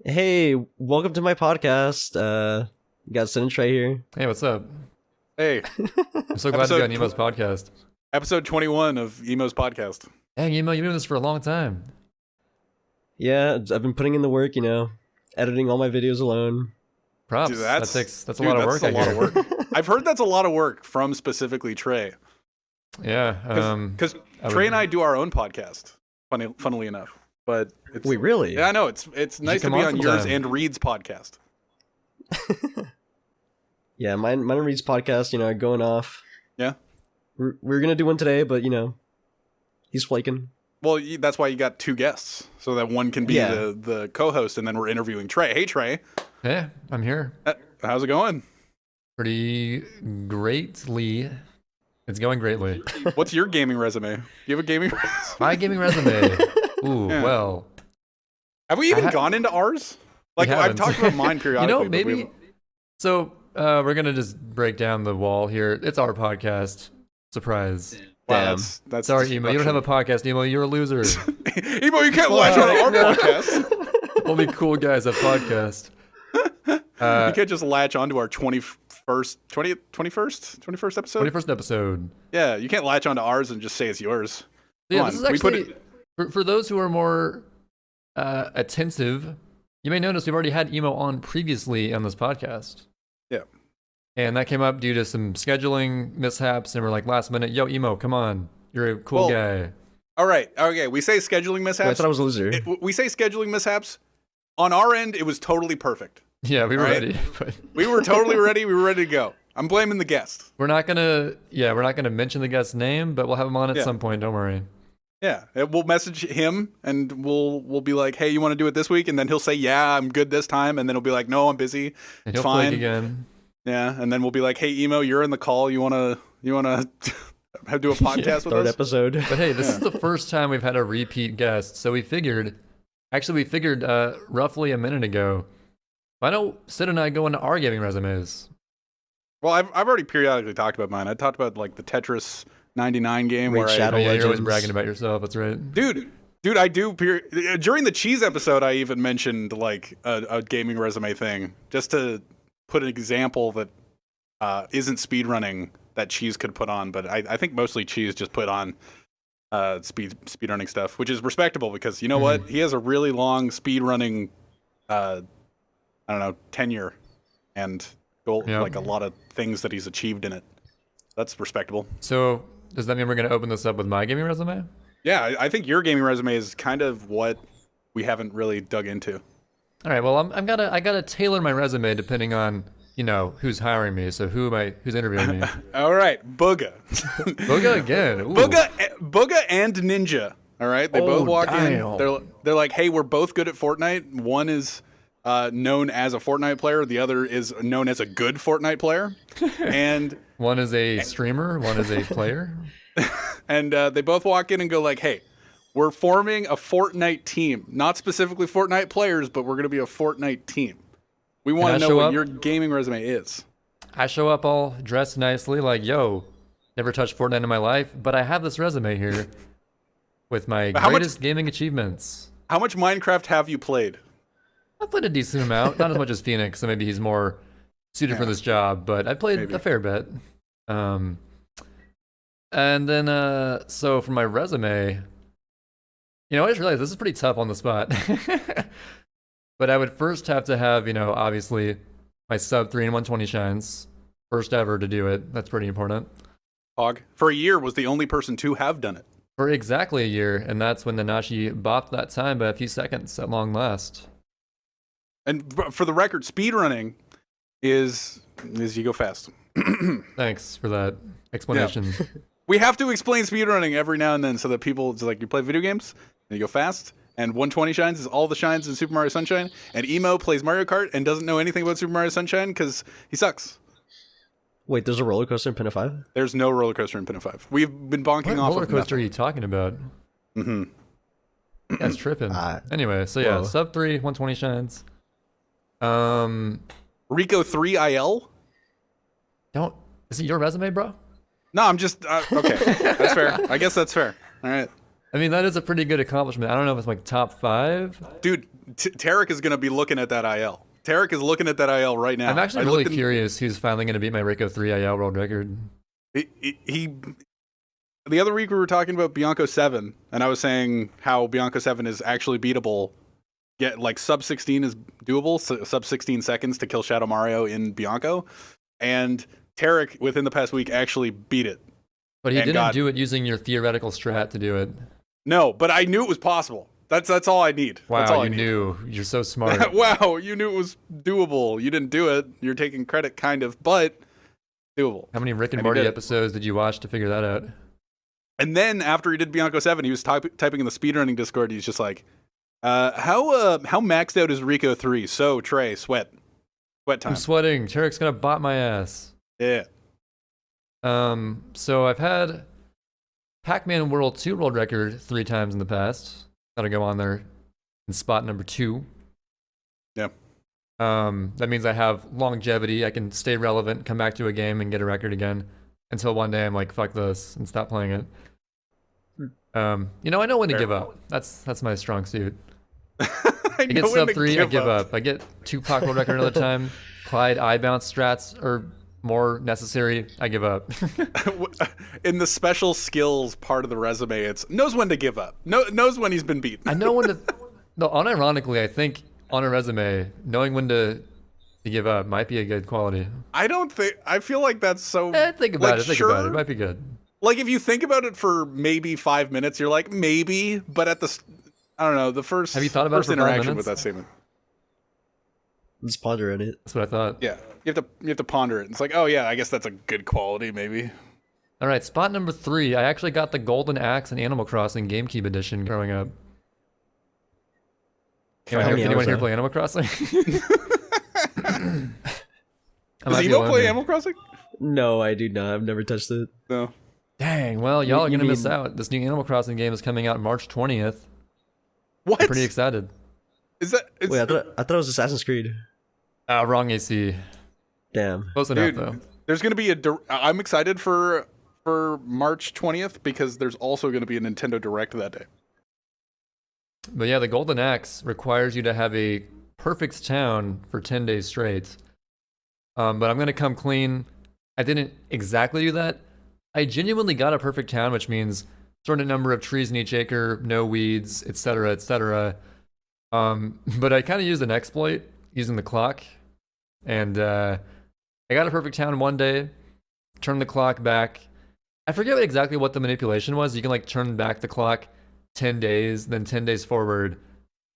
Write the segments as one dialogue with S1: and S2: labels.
S1: Hey, welcome to my podcast. Got Sin and Trey here.
S2: Hey, what's up?
S3: Hey,
S2: I'm so glad to be on Emo's podcast.
S3: episode 21 of Emo's podcast.
S2: Dang, Emo, you've been doing this for a long time.
S1: Yeah, I've been putting in the work, editing all my videos alone.
S2: Props.
S3: Dude,
S2: that's a lot of work.
S3: That's a lot of work. I've heard that's a lot of work from specifically Trey.
S2: Yeah.
S3: Because Trey and I do our own podcast, funnily enough. But it's,
S1: Wait, really?
S3: Yeah, I know. It's nice to be on yours and Reed's podcast.
S1: Yeah, mine and Reed's podcast, are going off.
S3: Yeah.
S1: We're gonna do one today, but he's flaking.
S3: Well, that's why you got two guests, so that one can be the co-host, and then we're interviewing Trey. Hey, Trey.
S2: Hey, I'm here.
S3: How's it going?
S2: Pretty greatly. It's going greatly.
S3: What's your gaming resume? Do you have a gaming resume?
S2: My gaming resume. Ooh,
S3: Yeah.
S2: well.
S3: Have we even gone into ours? Like, I've talked about mine periodically.
S2: Maybe. So, we're going to just break down the wall here. It's our podcast. Surprise.
S3: Wow,
S1: Damn.
S3: that's
S2: Sorry, Emo. You don't have a podcast, Emo. You're a loser.
S3: Emo, you can't latch on to our podcast.
S2: Only cool guys have podcast.
S3: You can't just latch onto our 21st episode?
S2: 21st episode.
S3: Yeah, you can't latch onto ours and just say it's yours.
S2: Yeah,
S3: Come
S2: this is
S3: on,
S2: actually, for those who are more attentive, you may notice we've already had Emo on previously on this podcast.
S3: Yeah.
S2: And that came up due to some scheduling mishaps, and we're like, last minute, yo, Emo, come on. You're a cool guy.
S3: All right, okay, we say scheduling mishaps.
S1: Wait, I thought I was a loser.
S3: We say scheduling mishaps. On our end, it was totally perfect.
S2: Yeah, we were ready. But
S3: We were totally ready. We were ready to go. I'm blaming the guest.
S2: we're not gonna mention the guest's name, but we'll have him on at some point, don't worry.
S3: Yeah, we'll message him and we'll be like, hey, you want to do it this week? And then he'll say, yeah, I'm good this time. And then he'll be like, no, I'm busy.
S2: And
S3: It's
S2: he'll
S3: fine.
S2: flake again.
S3: Yeah, and then we'll be like, hey, Emo, you're in the call. You wanna do a podcast with
S1: Third
S3: us?
S1: episode.
S2: But hey, this is the first time we've had a repeat guest, so we figured roughly a minute ago, why don't Sid and I go into our gaming resumes?
S3: Well, I've already periodically talked about mine. I talked about like the Tetris 99 game
S1: Raid
S3: where
S1: Shadow
S2: Oh, yeah, you're always
S1: Legends.
S2: bragging about yourself, that's right.
S3: dude, I do. During the cheese episode, I even mentioned like a gaming resume thing just to put an example that isn't speedrunning that cheese could put on. But I think mostly cheese just put on speedrunning stuff, which is respectable because you know what? He has a really long speedrunning, tenure and goal, like a lot of things that he's achieved in it. That's respectable.
S2: So does that mean we're going to open this up with my gaming resume?
S3: Yeah, I think your gaming resume is kind of what we haven't really dug into.
S2: All right. Well, I gotta tailor my resume depending on who's hiring me. So who's interviewing me?
S3: All right, Booga.
S2: Booga again. Ooh.
S3: Booga and Ninja. All right, they both walk
S2: damn.
S3: in. They're like, hey, we're both good at Fortnite. One is known as a Fortnite player. The other is known as a good Fortnite player. And
S2: One is a streamer. One is a player.
S3: and they both walk in and go like, hey, we're forming a Fortnite team. Not specifically Fortnite players, but we're going to be a Fortnite team. We want to know what your gaming resume is.
S2: I show up all dressed nicely, like, yo, never touched Fortnite in my life, but I have this resume here with my greatest gaming achievements.
S3: How much Minecraft have you played?
S2: I've played a decent amount, not as much as Phoenix, so maybe he's more suited for this job, but I played a fair bit. And then, so for my resume, I just realized this is pretty tough on the spot. But I would first have to have, obviously my sub 3 and 120 shines. First ever to do it. That's pretty important.
S3: Hog, for a year, was the only person to have done it.
S2: For exactly a year, and that's when Nanashi bopped that time by a few seconds at long last.
S3: And for the record, speedrunning is you go fast.
S2: Thanks for that explanation.
S3: Yeah. We have to explain speedrunning every now and then so that people, it's like you play video games, and you go fast, and 120 shines is all the shines in Super Mario Sunshine, and Emo plays Mario Kart and doesn't know anything about Super Mario Sunshine because he sucks.
S1: Wait, there's a roller coaster in Pinna 5?
S3: There's no roller coaster in Pinna 5. We've been bonking
S2: What
S3: off
S2: roller
S3: of
S2: coaster are
S3: nothing.
S2: you talking about?
S3: Mm-hmm.
S2: That's tripping. Anyway, so
S1: whoa.
S2: sub 3, 120 shines.
S3: Rico 3 IL?
S2: Is it your resume, bro?
S3: No, I'm just, okay. That's fair. I guess that's fair. All right.
S2: I mean, that is a pretty good accomplishment. I don't know if it's like top 5.
S3: Dude, Tarek is going to be looking at that IL. Tarek is looking at that IL right now.
S2: I'm actually really curious who's finally going to beat my Rico 3 IL world record.
S3: He the other week we were talking about Bianca 7, and I was saying how Bianca 7 is actually beatable. Get like sub 16 is doable, so sub 16 seconds to kill Shadow Mario in Bianco, and Tarek within the past week actually beat it.
S2: But he didn't do it using your theoretical strat to do it.
S3: No, but I knew it was possible. That's all I need.
S2: Wow,
S3: that's all
S2: you knew. You're so smart.
S3: Wow, you knew it was doable. You didn't do it. You're taking credit, kind of, but doable.
S2: How many Rick and Morty episodes did you watch to figure that out?
S3: And then after he did Bianco 7, he was typing in the speedrunning Discord. He's just like, how maxed out is Rico 3? So, Trey, sweat time.
S2: I'm sweating. Tarek's gonna bot my ass.
S3: Yeah.
S2: So I've had Pac-Man World 2 world record 3 times in the past. Gotta go on there in spot number 2.
S3: Yeah.
S2: That means I have longevity. I can stay relevant, come back to a game, and get a record again. Until one day I'm like, fuck this, and stop playing it. I know when to give up. That's my strong suit. I get sub 3, I give up. I get Tupac world record another time. Clyde I-bounce strats are more necessary. I give up.
S3: In the special skills part of the resume, it's knows when to give up. Knows when he's been beaten.
S2: I know when to. No, unironically, I think on a resume, knowing when to give up might be a good quality.
S3: I feel like that's so.
S2: Think about it. Think about it. It might be good.
S3: Like if you think about it for maybe 5 minutes, you're like maybe, but at the, I don't know, the first.
S2: Have you thought about
S3: first interaction with that statement?
S1: Let's ponder on it.
S2: That's what I thought.
S3: Yeah, you have to ponder it. It's like, oh yeah, I guess that's a good quality, maybe.
S2: All right, spot number 3. I actually got the Golden Axe in Animal Crossing GameCube edition growing up. Anyone here play Animal Crossing?
S3: Does Emo play Animal Crossing?
S1: No, I do not. I've never touched it.
S3: No.
S2: Dang, well, y'all are going to miss out. This new Animal Crossing game is coming out March 20th.
S3: What?
S2: I'm pretty excited.
S3: Is that?
S1: Wait, I thought it was Assassin's Creed.
S2: Wrong AC.
S1: Damn.
S2: Close enough, though.
S3: There's going to be I'm excited for March 20th because there's also going to be a Nintendo Direct that day.
S2: But yeah, the Golden Axe requires you to have a perfect town for 10 days straight. But I'm going to come clean. I didn't exactly do that. I genuinely got a perfect town, which means certain number of trees in each acre, no weeds, etc., etc. But I kind of used an exploit using the clock. And I got a perfect town one day, turned the clock back. I forget exactly what the manipulation was. You can like turn back the clock 10 days, then 10 days forward,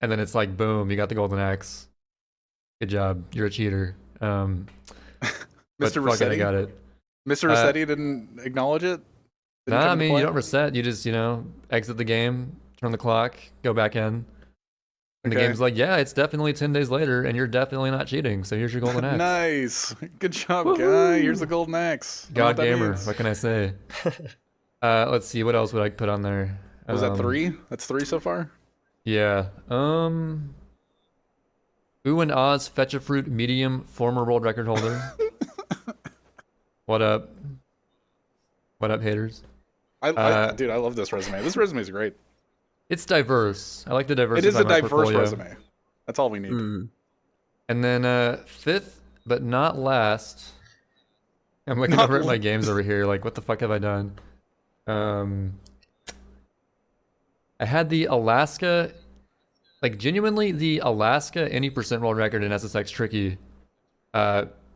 S2: and then it's like, boom, you got the Golden Axe. Good job. You're a cheater.
S3: Mr.
S2: Rossetti, I got it.
S3: Mr. Rossetti didn't acknowledge it?
S2: Nah, I mean, you don't reset. You just, exit the game, turn the clock, go back in. And the game's like, yeah, it's definitely 10 days later, and you're definitely not cheating, so here's your Golden Axe.
S3: Nice. Good job, guy. Here's the Golden Axe.
S2: God gamer, what can I say? Let's see, what else would I put on there?
S3: Was that 3? That's 3 so far?
S2: Yeah. Ooh and Oz Fetch a Fruit medium former world record holder. What up? What up, haters?
S3: Dude, I love this resume. This resume is great.
S2: It's diverse. I like the diversity.
S3: It is a diverse resume. That's all we need.
S2: And then 5th, but not last. I'm looking over at my games over here. Like, what the fuck have I done? I had the Alaska, like genuinely the Alaska any percent world record in SSX Tricky,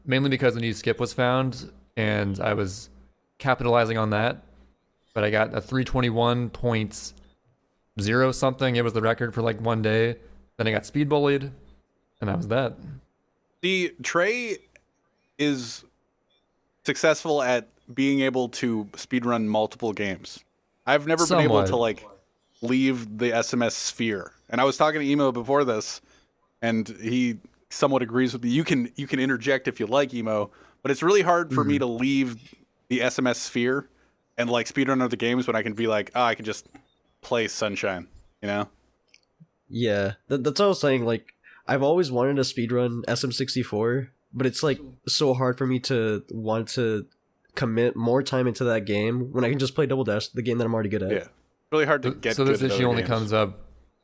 S2: mainly because a new skip was found and I was capitalizing on that. But I got a 321.0 something. It was the record for like one day. Then I got speed bullied, and that was that.
S3: See, Trey is successful at being able to speedrun multiple games. I've never been able to like leave the SMS sphere. And I was talking to Emo before this, and he somewhat agrees with me. You can interject if you like, Emo, but it's really hard for me to leave the SMS sphere and like speedrun other games when I can be like, I can just play Sunshine,
S1: Yeah, that's what I was saying. Like, I've always wanted to speedrun SM64, but it's like so hard for me to want to commit more time into that game when I can just play Double Dash, the game that I'm already good at.
S3: Yeah, really hard to get.
S2: So this issue only comes up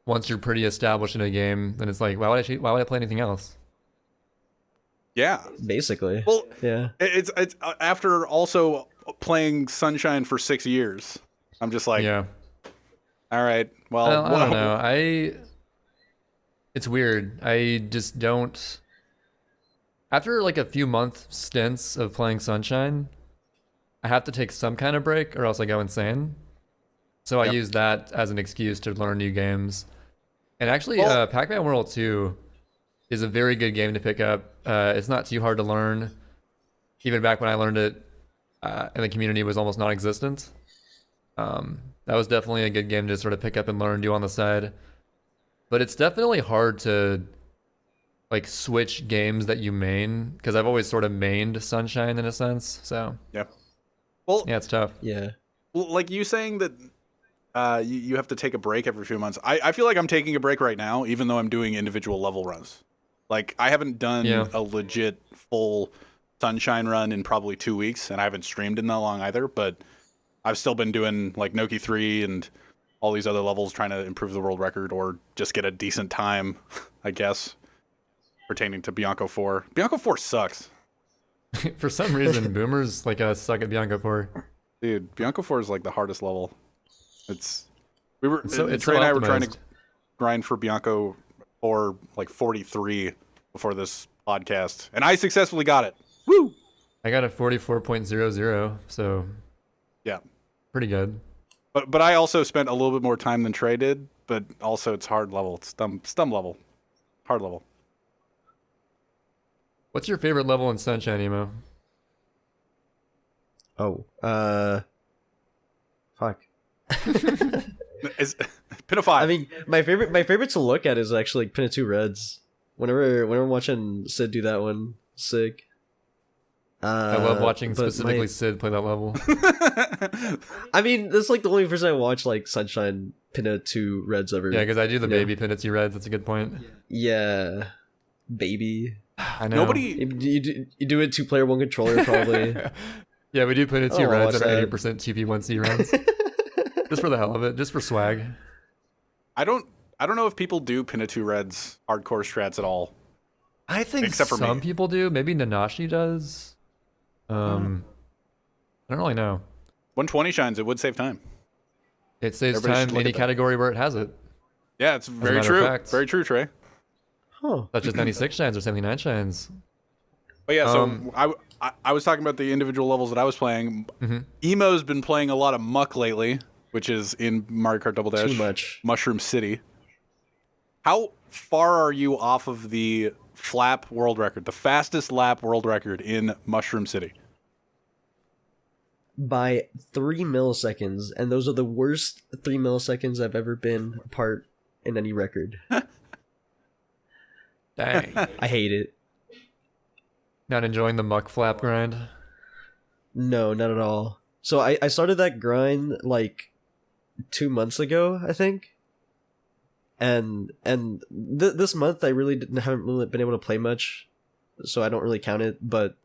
S2: once you're pretty established in a game, then it's like, why would I play anything else?
S3: Yeah.
S1: Basically.
S3: Well,
S1: yeah.
S3: It's after also playing Sunshine for 6 years. I'm just like,
S2: yeah.
S3: All right. Well,
S2: I don't know. It's weird. I just don't. After like a few month stints of playing Sunshine, I have to take some kind of break or else I go insane. So I use that as an excuse to learn new games. And actually, Pac-Man World 2 is a very good game to pick up. It's not too hard to learn. Even back when I learned it, and the community was almost non-existent. That was definitely a good game to sort of pick up and learn, do on the side. But it's definitely hard to like switch games that you main, because I've always sort of mained Sunshine in a sense. So
S3: yeah. Well,
S2: yeah, it's tough.
S1: Yeah.
S3: Well, like you saying that you have to take a break every few months. I feel like I'm taking a break right now, even though I'm doing individual level runs. Like, I haven't done a legit full Sunshine run in probably 2 weeks, and I haven't streamed in that long either, but I've still been doing, like, Noki 3 and all these other levels trying to improve the world record or just get a decent time, I guess, pertaining to Bianca 4. Bianca 4 sucks.
S2: For some reason, boomers like us suck at Bianca 4.
S3: Dude, Bianca 4 is, like, the hardest level. Trey
S2: so
S3: and I were trying to grind for Bianca 4 like 43 before this podcast, and I successfully got it. Woo!
S2: I got a 44.00, so
S3: yeah,
S2: pretty good.
S3: But I also spent a little bit more time than Trey did. But also, it's hard level. It's stum level, hard level.
S2: What's your favorite level in Sunshine, Emo?
S1: Oh, fuck.
S3: Is Pinna 5.
S1: I mean, my favorite to look at is actually like Pinna 2 Reds. Whenever I'm watching Sid do that one, sick.
S2: I love watching specifically Sid play that level.
S1: I mean, that's like the only person I watch like Sunshine Pinna 2 Reds ever.
S2: Yeah, because I do the baby Pinna 2 Reds. That's a good point.
S1: Yeah, baby.
S2: I know.
S1: You do it 2-player 1 controller probably.
S2: Yeah, we do Pinna 2 Reds at
S1: that.
S2: 80% 2p1c runs. Just for the hell of it, just for swag.
S3: I don't know if people do Pinna 2 Reds hardcore strats at all.
S2: I think
S3: Except for
S2: some
S3: me.
S2: people do. Maybe Nanashi does. I don't really know.
S3: 120 shines. It would save time.
S2: It saves
S3: Everybody should
S2: time
S3: look
S2: any
S3: at that.
S2: category where it has it.
S3: Yeah, it's very
S2: matter of
S3: true.
S2: fact.
S3: Very true, Trey.
S1: Huh.
S2: Such as 96 shines or 79 shines.
S3: But yeah, so I was talking about the individual levels that I was playing. Emo's been playing a lot of Muck lately, which is in Mario Kart Double Dash.
S1: Too much.
S3: Mushroom City. How far are you off of the flap world record, the fastest lap world record in Mushroom City?
S1: By 3 milliseconds, and those are the worst 3 milliseconds I've ever been apart in any record.
S2: Dang.
S1: I hate it.
S2: Not enjoying the muck flap grind?
S1: No, not at all. So I started that grind like 2 months ago, I think. And this month I really haven't really been able to play much, so I don't really count it, but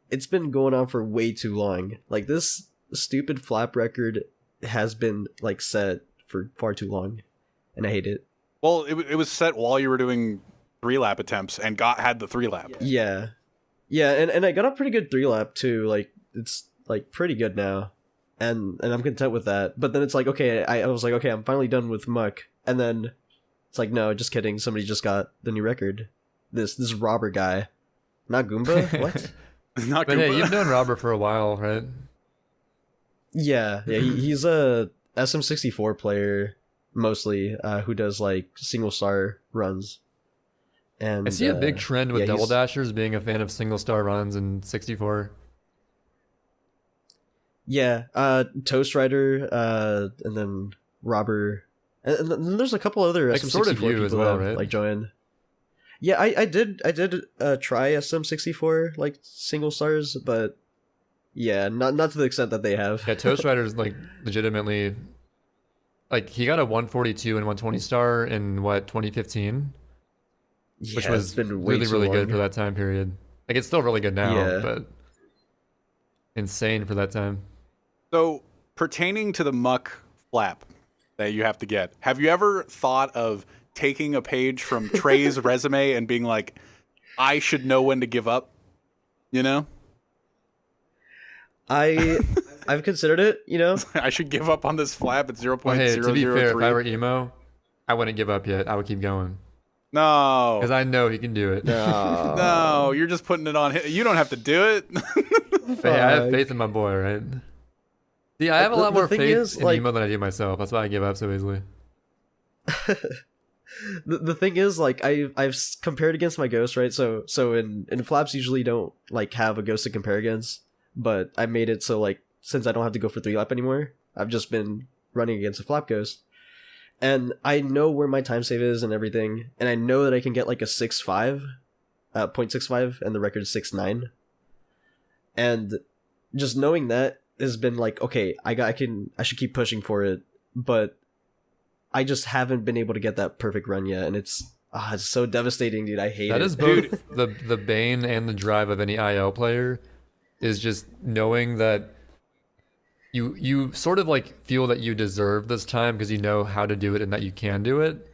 S1: it's been going on for way too long. Like, this stupid flap record has been like set for far too long, and I hate it.
S3: Well, it was set while you were doing 3-lap attempts and had the 3-lap.
S1: Yeah, and I got a pretty good 3-lap too. Like, it's like pretty good now, and I'm content with that. But then it's like, okay, I was like, okay, I'm finally done with Muck, and then it's like, no, just kidding. Somebody just got the new record. This robber guy, not Goomba. What?
S3: Not
S2: But
S3: Goomba.
S2: hey, you've known Robert for a while, right?
S1: Yeah, he's a SM64 player mostly, who does like single star runs. And
S2: I see a big trend with
S1: yeah,
S2: Double
S1: he's-
S2: Dashers being a fan of single star runs in 64.
S1: Yeah, Toast Rider, and then Robber, and then there's a couple other
S2: Like,
S1: SM64
S2: sort of you
S1: people
S2: as well,
S1: that have,
S2: right?
S1: like, joined. Yeah, I did try SM64 like single stars, but yeah, not to the extent that they have.
S2: Yeah, Toast Rider's like legitimately, like, he got a 142 and 120 star in what, 2015, which
S1: Yeah,
S2: was
S1: it's been way
S2: really
S1: too
S2: really good
S1: long.
S2: for that time period. Like, it's still really good now,
S1: Yeah.
S2: but insane for that time.
S3: So, pertaining to the Muck flap that you have to get. Have you ever thought of taking a page from Trey's resume and being like, I should know when to give up? You know?
S1: I've considered it, you know?
S3: I should give up on this flap at 0.003.
S2: Well, hey, to be fair, if I were emo, I wouldn't give up yet. I would keep going.
S3: No.
S2: Because I know he can do it.
S1: No.
S3: No, you're just putting it on him. You don't have to do it.
S2: Hey, I have faith in my boy, right? See, I have a lot more faith in
S1: like,
S2: emo than I do myself. That's why I give up so easily.
S1: the thing is, like, I've compared against my ghost, right? So in flaps usually don't like have a ghost to compare against, but I made it so like since I don't have to go for 3-lap anymore, I've just been running against a flap ghost, and I know where my time save is and everything, and I know that I can get like a 6.5, 0.65, and the record is 6.9, and just knowing that has been like, okay, I should keep pushing for it, but I just haven't been able to get that perfect run yet, and it's so devastating, dude. I hate it.
S2: That is both the bane and the drive of any IL player, is just knowing that you sort of like feel that you deserve this time because you know how to do it and that you can do it,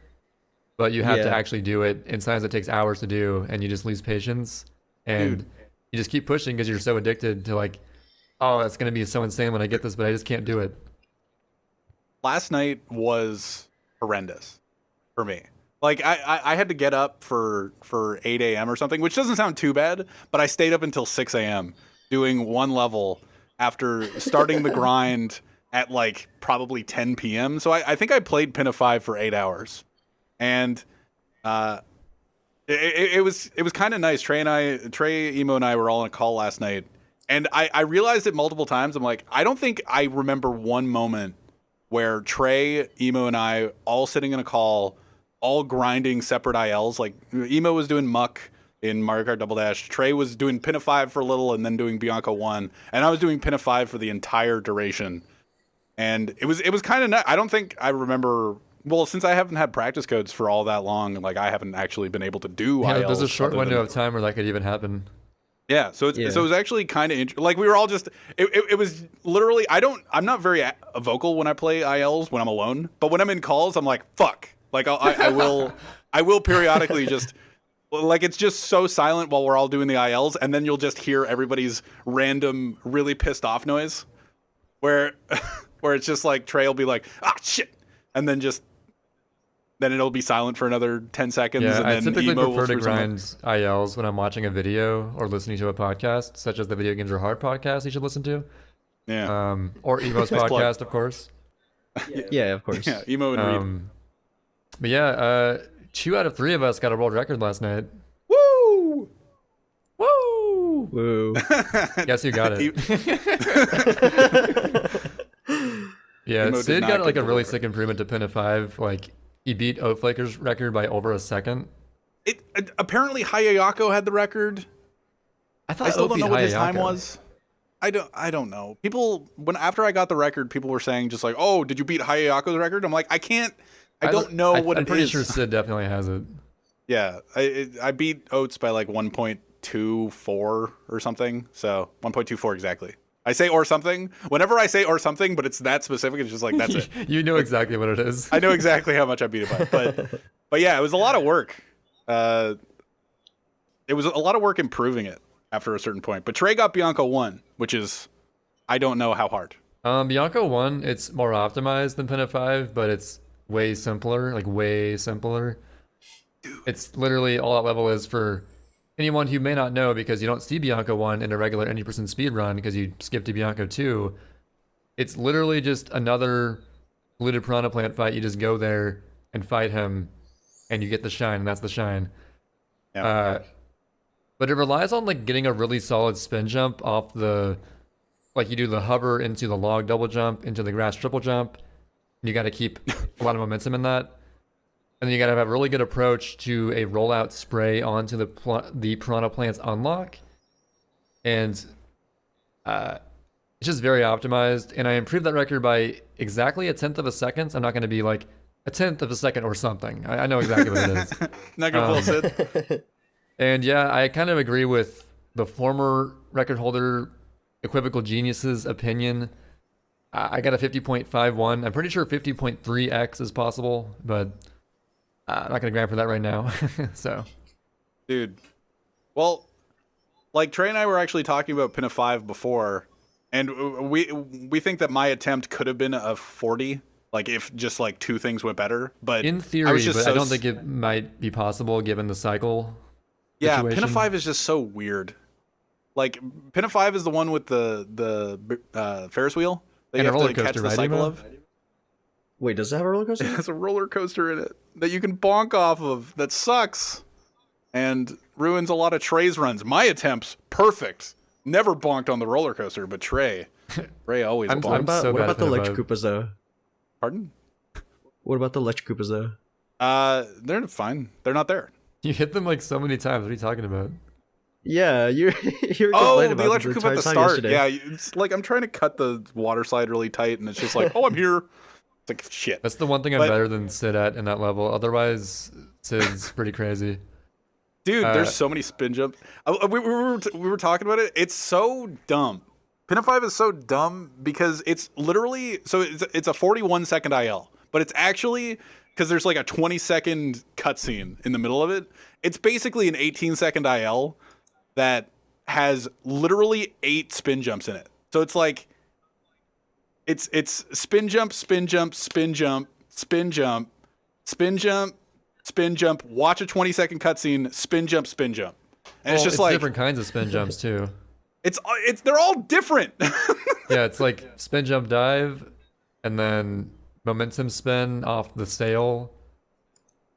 S2: but you have to actually do it, and sometimes it takes hours to do, and you just lose patience, and you just keep pushing because you're so addicted to like, oh, that's gonna be so insane when I get this, but I just can't do it.
S3: Last night was horrendous for me. Like I had to get up for 8 a.m. or something, which doesn't sound too bad, but I stayed up until 6 a.m. doing one level after starting the grind at like probably 10 p.m. So I think I played Pinna 5 for 8 hours, and it was kind of nice. Trey, Emo, and I were all on a call last night, and I realized it multiple times. I'm like, I don't think I remember one moment where Trey, Emo, and I all sitting in a call, all grinding separate ILs. Like, Emo was doing Muck in Mario Kart Double Dash. Trey was doing Pinna 5 for a little and then doing Bianca 1. And I was doing Pinna 5 for the entire duration. And it was kind of nuts. I don't think I remember... Well, since I haven't had practice codes for all that long, like, I haven't actually been able to do ILs.
S2: There's a short window of time where that could even happen.
S3: Yeah, so it was actually kind of like we were all just it was literally I'm not very vocal when I play ILs when I'm alone, but when I'm in calls I'm like fuck, like I will periodically just like it's just so silent while we're all doing the ILs, and then you'll just hear everybody's random really pissed off noise where it's just like Trey will be like shit, and then it'll be silent for another 10 seconds.
S2: Yeah,
S3: and
S2: I
S3: then
S2: typically
S3: Emo
S2: prefer to grind ILs when I'm watching a video or listening to a podcast, such as the Video Games Are Hard podcast you should listen to.
S3: Yeah.
S2: Or Emo's podcast, of course.
S1: Yeah, of course.
S3: Yeah, Emo and Reed.
S2: But yeah, 2 out of 3 of us got a world record last night.
S3: Woo!
S2: Woo!
S1: Woo.
S2: Guess who got it? Yeah,
S3: Emo
S2: Sid got like a really
S3: deliver.
S2: sick improvement to Pinna 5. Like, he beat Oatflaker's record by over a second.
S3: Apparently Hayayako had the record.
S2: I
S3: still don't know what his time
S2: Hayayako.
S3: was. I don't know. People after I got the record, people were saying just like, "Oh, did you beat Hayayako's record?" I'm like, I don't know what it is.
S2: I'm pretty sure Sid definitely has it.
S3: Yeah, I beat Oates by like 1.24 or something. So 1.24 exactly. I say or something. Whenever I say or something, but it's that specific, it's just like that's it.
S2: You know exactly what it is.
S3: I know exactly how much I beat it by. But yeah, it was a lot of work. It was a lot of work improving it after a certain point. But Trey got Bianca 1, which is I don't know how hard.
S2: Bianca 1, it's more optimized than Pinna 5, but it's way simpler, like way simpler. Dude. It's literally all that level is for anyone who may not know, because you don't see Bianca 1 in a regular 90% speedrun because you skip to Bianca 2. It's literally just another polluted piranha plant fight. You just go there and fight him, and you get the shine, and that's the shine.
S3: Yeah.
S2: But it relies on like getting a really solid spin jump off the, like you do the hover into the log double jump into the grass triple jump. And you got to keep a lot of momentum in that. And then you got to have a really good approach to a rollout spray onto the piranha plant's unlock. And it's just very optimized. And I improved that record by exactly 1/10 of a second. I'm not going to be like 1/10 of a second or something. I know exactly what it is.
S3: Not gonna pull Sid.
S2: And yeah, I kind of agree with the former record holder, Equivocal Genius's opinion I got a 50.51. I'm pretty sure 50.3x is possible, but I'm not gonna grind for that right now. So,
S3: dude. Well, like Trey and I were actually talking about Pinna 5 before, and we think that my attempt could have been a 40, like if just like two things went better. But
S2: in theory, I don't think it might be possible given the cycle.
S3: Yeah,
S2: situation.
S3: Pinna 5 is just so weird. Like Pinna 5 is the one with the Ferris wheel that
S2: and
S3: you have
S2: roller
S3: to catch
S2: coaster,
S3: the
S2: right,
S3: cycle
S2: Emo?
S3: of.
S1: Wait, does it have a roller coaster?
S3: It has a roller coaster in it that you can bonk off of. That sucks and ruins a lot of Trey's runs. My attempts, perfect. Never bonked on the roller coaster, but Trey always bonked.
S1: What about the electric Koopas though?
S3: Pardon?
S1: What about the electric Koopas though?
S3: They're fine. They're not there.
S2: You hit them like so many times. What are you talking about?
S1: Yeah, you're
S3: oh, the electric Koopa at the start.
S1: Yesterday.
S3: Yeah, it's like I'm trying to cut the water slide really tight, and it's just like, oh, I'm here. It's like shit.
S2: That's the one thing I'm better than Sid at in that level. Otherwise, Sid's pretty crazy.
S3: Dude, there's so many spin jumps. We were talking about it. It's so dumb. Pinna 5 is so dumb because it's literally it's a 41-second IL, but it's actually because there's like a 20-second cutscene in the middle of it. It's basically an 18-second IL that has literally 8 spin jumps in it. So it's like it's spin jump, spin jump, spin jump, spin jump, spin jump, spin jump, watch a 20-second cutscene, spin jump, spin jump. And it's just like
S2: different kinds of spin jumps too.
S3: It's they're all different.
S2: Yeah, it's like spin jump dive and then momentum spin off the sail,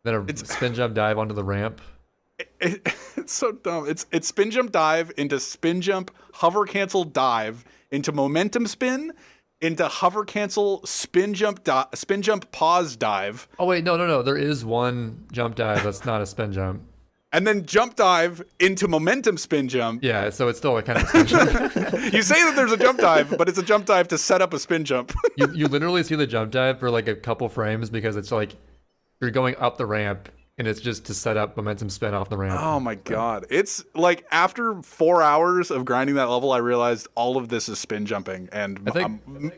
S2: then a spin jump dive onto the ramp.
S3: It's so dumb. It's spin jump dive into spin jump hover cancel dive into momentum spin into hover cancel spin jump pause dive.
S2: Oh wait, no. There is one jump dive that's not a spin jump.
S3: And then jump dive into momentum spin jump.
S2: Yeah, so it's still a kind of spin jump.
S3: You say that there's a jump dive, but it's a jump dive to set up a spin jump.
S2: you literally see the jump dive for like a couple frames because it's like you're going up the ramp and it's just to set up momentum spin off the ramp.
S3: Oh my god. It's like after 4 hours of grinding that level, I realized all of this is spin jumping. And
S2: I think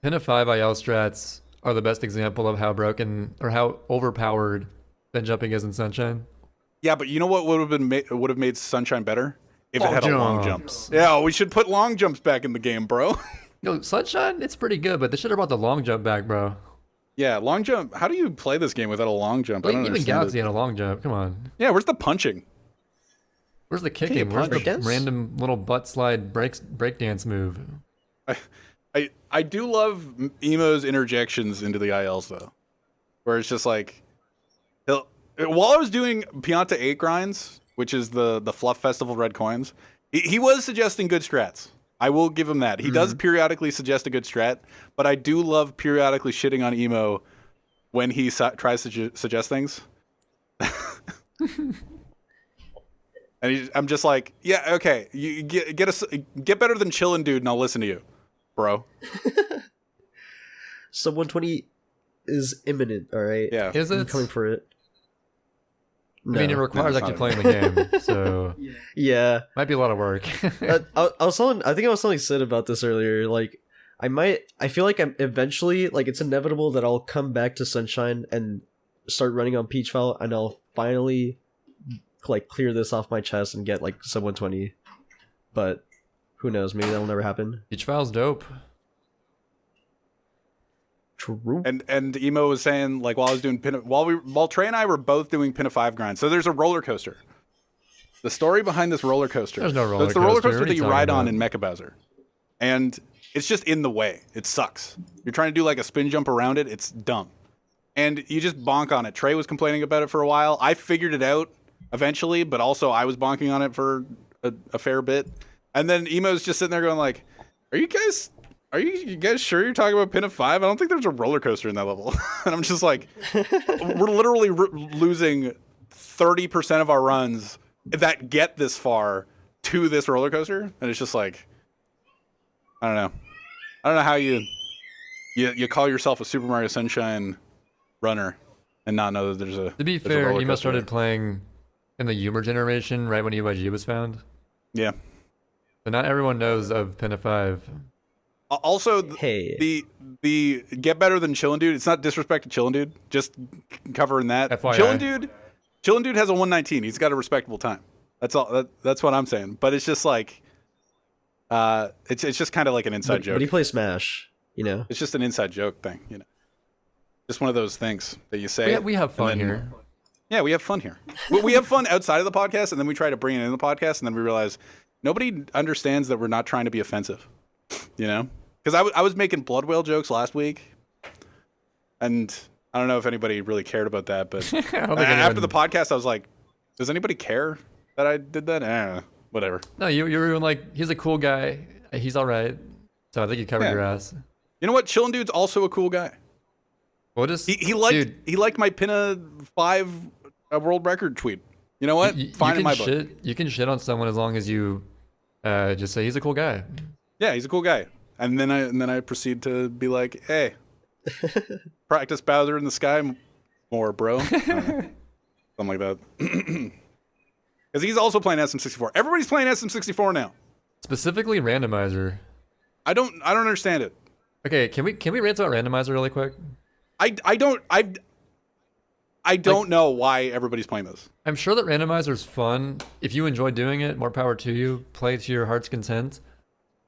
S2: Pinna 5 IL strats are the best example of how broken or how overpowered spin jumping is in Sunshine.
S3: Yeah, but you know what would have made Sunshine better? If it had a long jumps.
S2: jumps.
S3: Yeah, we should put long jumps back in the game, bro.
S2: Yo, Sunshine, it's pretty good, but they should have brought the long jump back, bro.
S3: Yeah, long jump. How do you play this game without a long jump?
S2: Like,
S3: I don't
S2: even
S3: understand
S2: Galaxy
S3: it.
S2: had a long jump. Come on.
S3: Yeah, where's the punching?
S2: Where's the kicking? Where's the
S1: dance?
S2: random little butt slide break dance move?
S3: I do love Emo's interjections into the ILs though, where it's just like while I was doing Pianta 8 grinds, which is the Fluff Festival Red Coins, he was suggesting good strats. I will give him that. He does periodically suggest a good strat, but I do love periodically shitting on Emo when he tries to suggest things. And I'm just like, yeah, okay, you get better than chillin', dude, and I'll listen to you, bro.
S1: So 120 is imminent, all right?
S3: Yeah.
S2: Is
S1: I'm
S2: it?
S1: coming for it.
S2: I mean, it requires
S3: it's
S2: actually
S3: not
S2: playing the game, so
S1: Yeah.
S2: might be a lot of work.
S1: I was telling, I think I was telling Sid about this earlier. Like, I feel like I'm eventually, like, it's inevitable that I'll come back to Sunshine and start running on Peach File, and I'll finally, like, clear this off my chest and get, like, sub 120. But who knows? Maybe that'll never happen.
S2: Each file's dope.
S1: True.
S3: And Emo was saying, like, while I was doing while Trey and I were both doing Pinna 5 grinds. So there's a roller coaster. The story behind this roller coaster.
S2: There's no roller
S3: So it's the roller
S2: coaster.
S3: coaster
S2: What are
S3: that
S2: you
S3: you ride
S2: talking
S3: on in Mecha Bowser. And it's just in the way. It sucks. You're trying to do like a spin jump around it. It's dumb. And you just bonk on it. Trey was complaining about it for a while. I figured it out eventually, but also I was bonking on it for a fair bit. And then Emo's just sitting there going like, Are you guys sure you're talking about Pinna 5? I don't think there's a roller coaster in that level. And I'm just like, we're literally losing 30% of our runs that get this far to this roller coaster. And it's just like, I don't know how you call yourself a Super Mario Sunshine runner and not know that there's a.
S2: To be fair, Emo started playing in the Humor generation right when UIG was found.
S3: Yeah.
S2: So not everyone knows of Pinna 5.
S3: Also,
S1: Hey.
S3: the get better than Chillin' Dude. It's not disrespect to Chillin' Dude. Just covering that.
S2: FYI.
S3: Chillin' Dude has a 119. He's got a respectable time. That's all. That's what I'm saying. But it's just like, it's just kind of like an inside joke.
S1: But he plays Smash, you know.
S3: It's just an inside joke thing, you know. Just one of those things that you say.
S2: We have fun here.
S3: Yeah, we have fun here. We have fun outside of the podcast, and then we try to bring it in the podcast, and then we realize nobody understands that we're not trying to be offensive, you know? Because I was making blood whale jokes last week, and I don't know if anybody really cared about that, but after the podcast, I was like, does anybody care that I did that? Whatever.
S2: No, you were like, he's a cool guy. He's all right. So I think you covered your ass.
S3: You know what? Chillin' Dude's also a cool guy.
S2: Well, just
S3: he liked my Pinna 5 world record tweet. You know what? Fine in my book.
S2: You can shit on someone as long as you just say he's a cool guy. Yeah,
S3: he's a cool guy. And then I proceed to be like, hey, practice Bowser in the Sky more, bro. Something like that. Because he's also playing SM64. Everybody's playing SM64 now.
S2: Specifically randomizer.
S3: I don't understand it.
S2: Okay, can we rant about randomizer really quick?
S3: I don't know why everybody's playing this.
S2: I'm sure that randomizer is fun. If you enjoy doing it, more power to you. Play to your heart's content.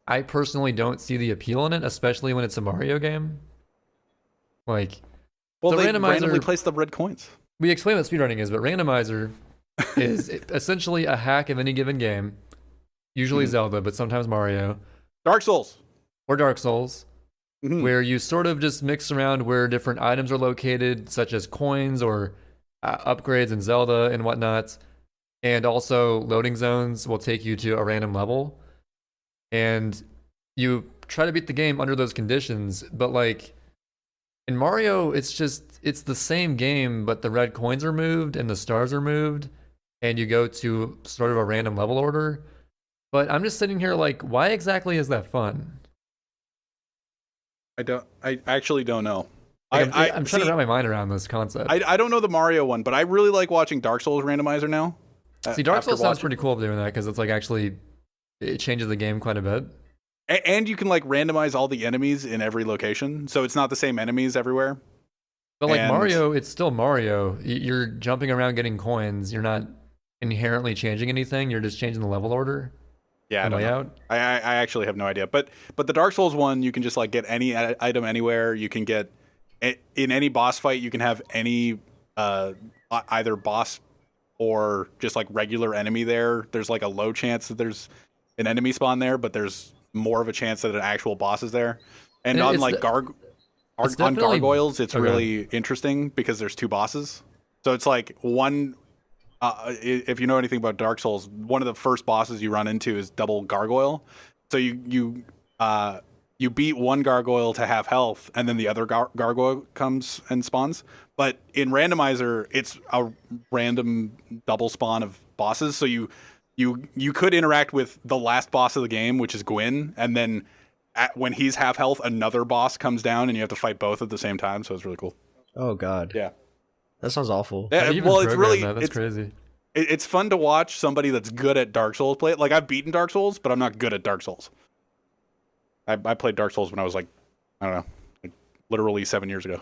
S2: I personally don't see the appeal in it, especially when it's a Mario game. Like,
S3: well, they randomly place the red coins.
S2: We explain what speedrunning is, but randomizer is essentially a hack of any given game. Usually Zelda, but sometimes Mario.
S3: Dark Souls.
S2: Or Dark Souls. Where you sort of just mix around where different items are located, such as coins or upgrades in Zelda and whatnot. And also loading zones will take you to a random level. And you try to beat the game under those conditions. But like in Mario, it's the same game, but the red coins are moved and the stars are moved. And you go to sort of a random level order. But I'm just sitting here like, why exactly is that fun?
S3: I actually don't know.
S2: I'm trying to wrap my mind around this concept.
S3: I don't know the Mario one, but I really like watching Dark Souls randomizer now.
S2: See, Dark Souls sounds pretty cool doing that because it's like actually it changes the game quite a bit.
S3: And you can like randomize all the enemies in every location, so it's not the same enemies everywhere.
S2: But like Mario, it's still Mario. You're jumping around getting coins. You're not inherently changing anything. You're just changing the level order.
S3: Yeah, I actually have no idea. But the Dark Souls one, you can just like get any item anywhere. You can get in any boss fight. You can have any either boss or just like regular enemy there. There's like a low chance that there's an enemy spawn there, but there's more of a chance that an actual boss is there. And on like on gargoyles, it's really interesting because there's 2 bosses. So it's like one. If you know anything about Dark Souls, one of the first bosses you run into is double gargoyle. So you beat one gargoyle to have health, and then the other gargoyle comes and spawns. But in randomizer, it's a random double spawn of bosses. So you could interact with the last boss of the game, which is Gwyn, and then when he's half health, another boss comes down, and you have to fight both at the same time. So it's really cool.
S1: Oh God.
S3: Yeah.
S1: That sounds awful.
S3: Yeah, well, it's really
S2: that's crazy.
S3: It's fun to watch somebody that's good at Dark Souls play it. Like I've beaten Dark Souls, but I'm not good at Dark Souls. I played Dark Souls when I was like, I don't know, like literally 7 years ago.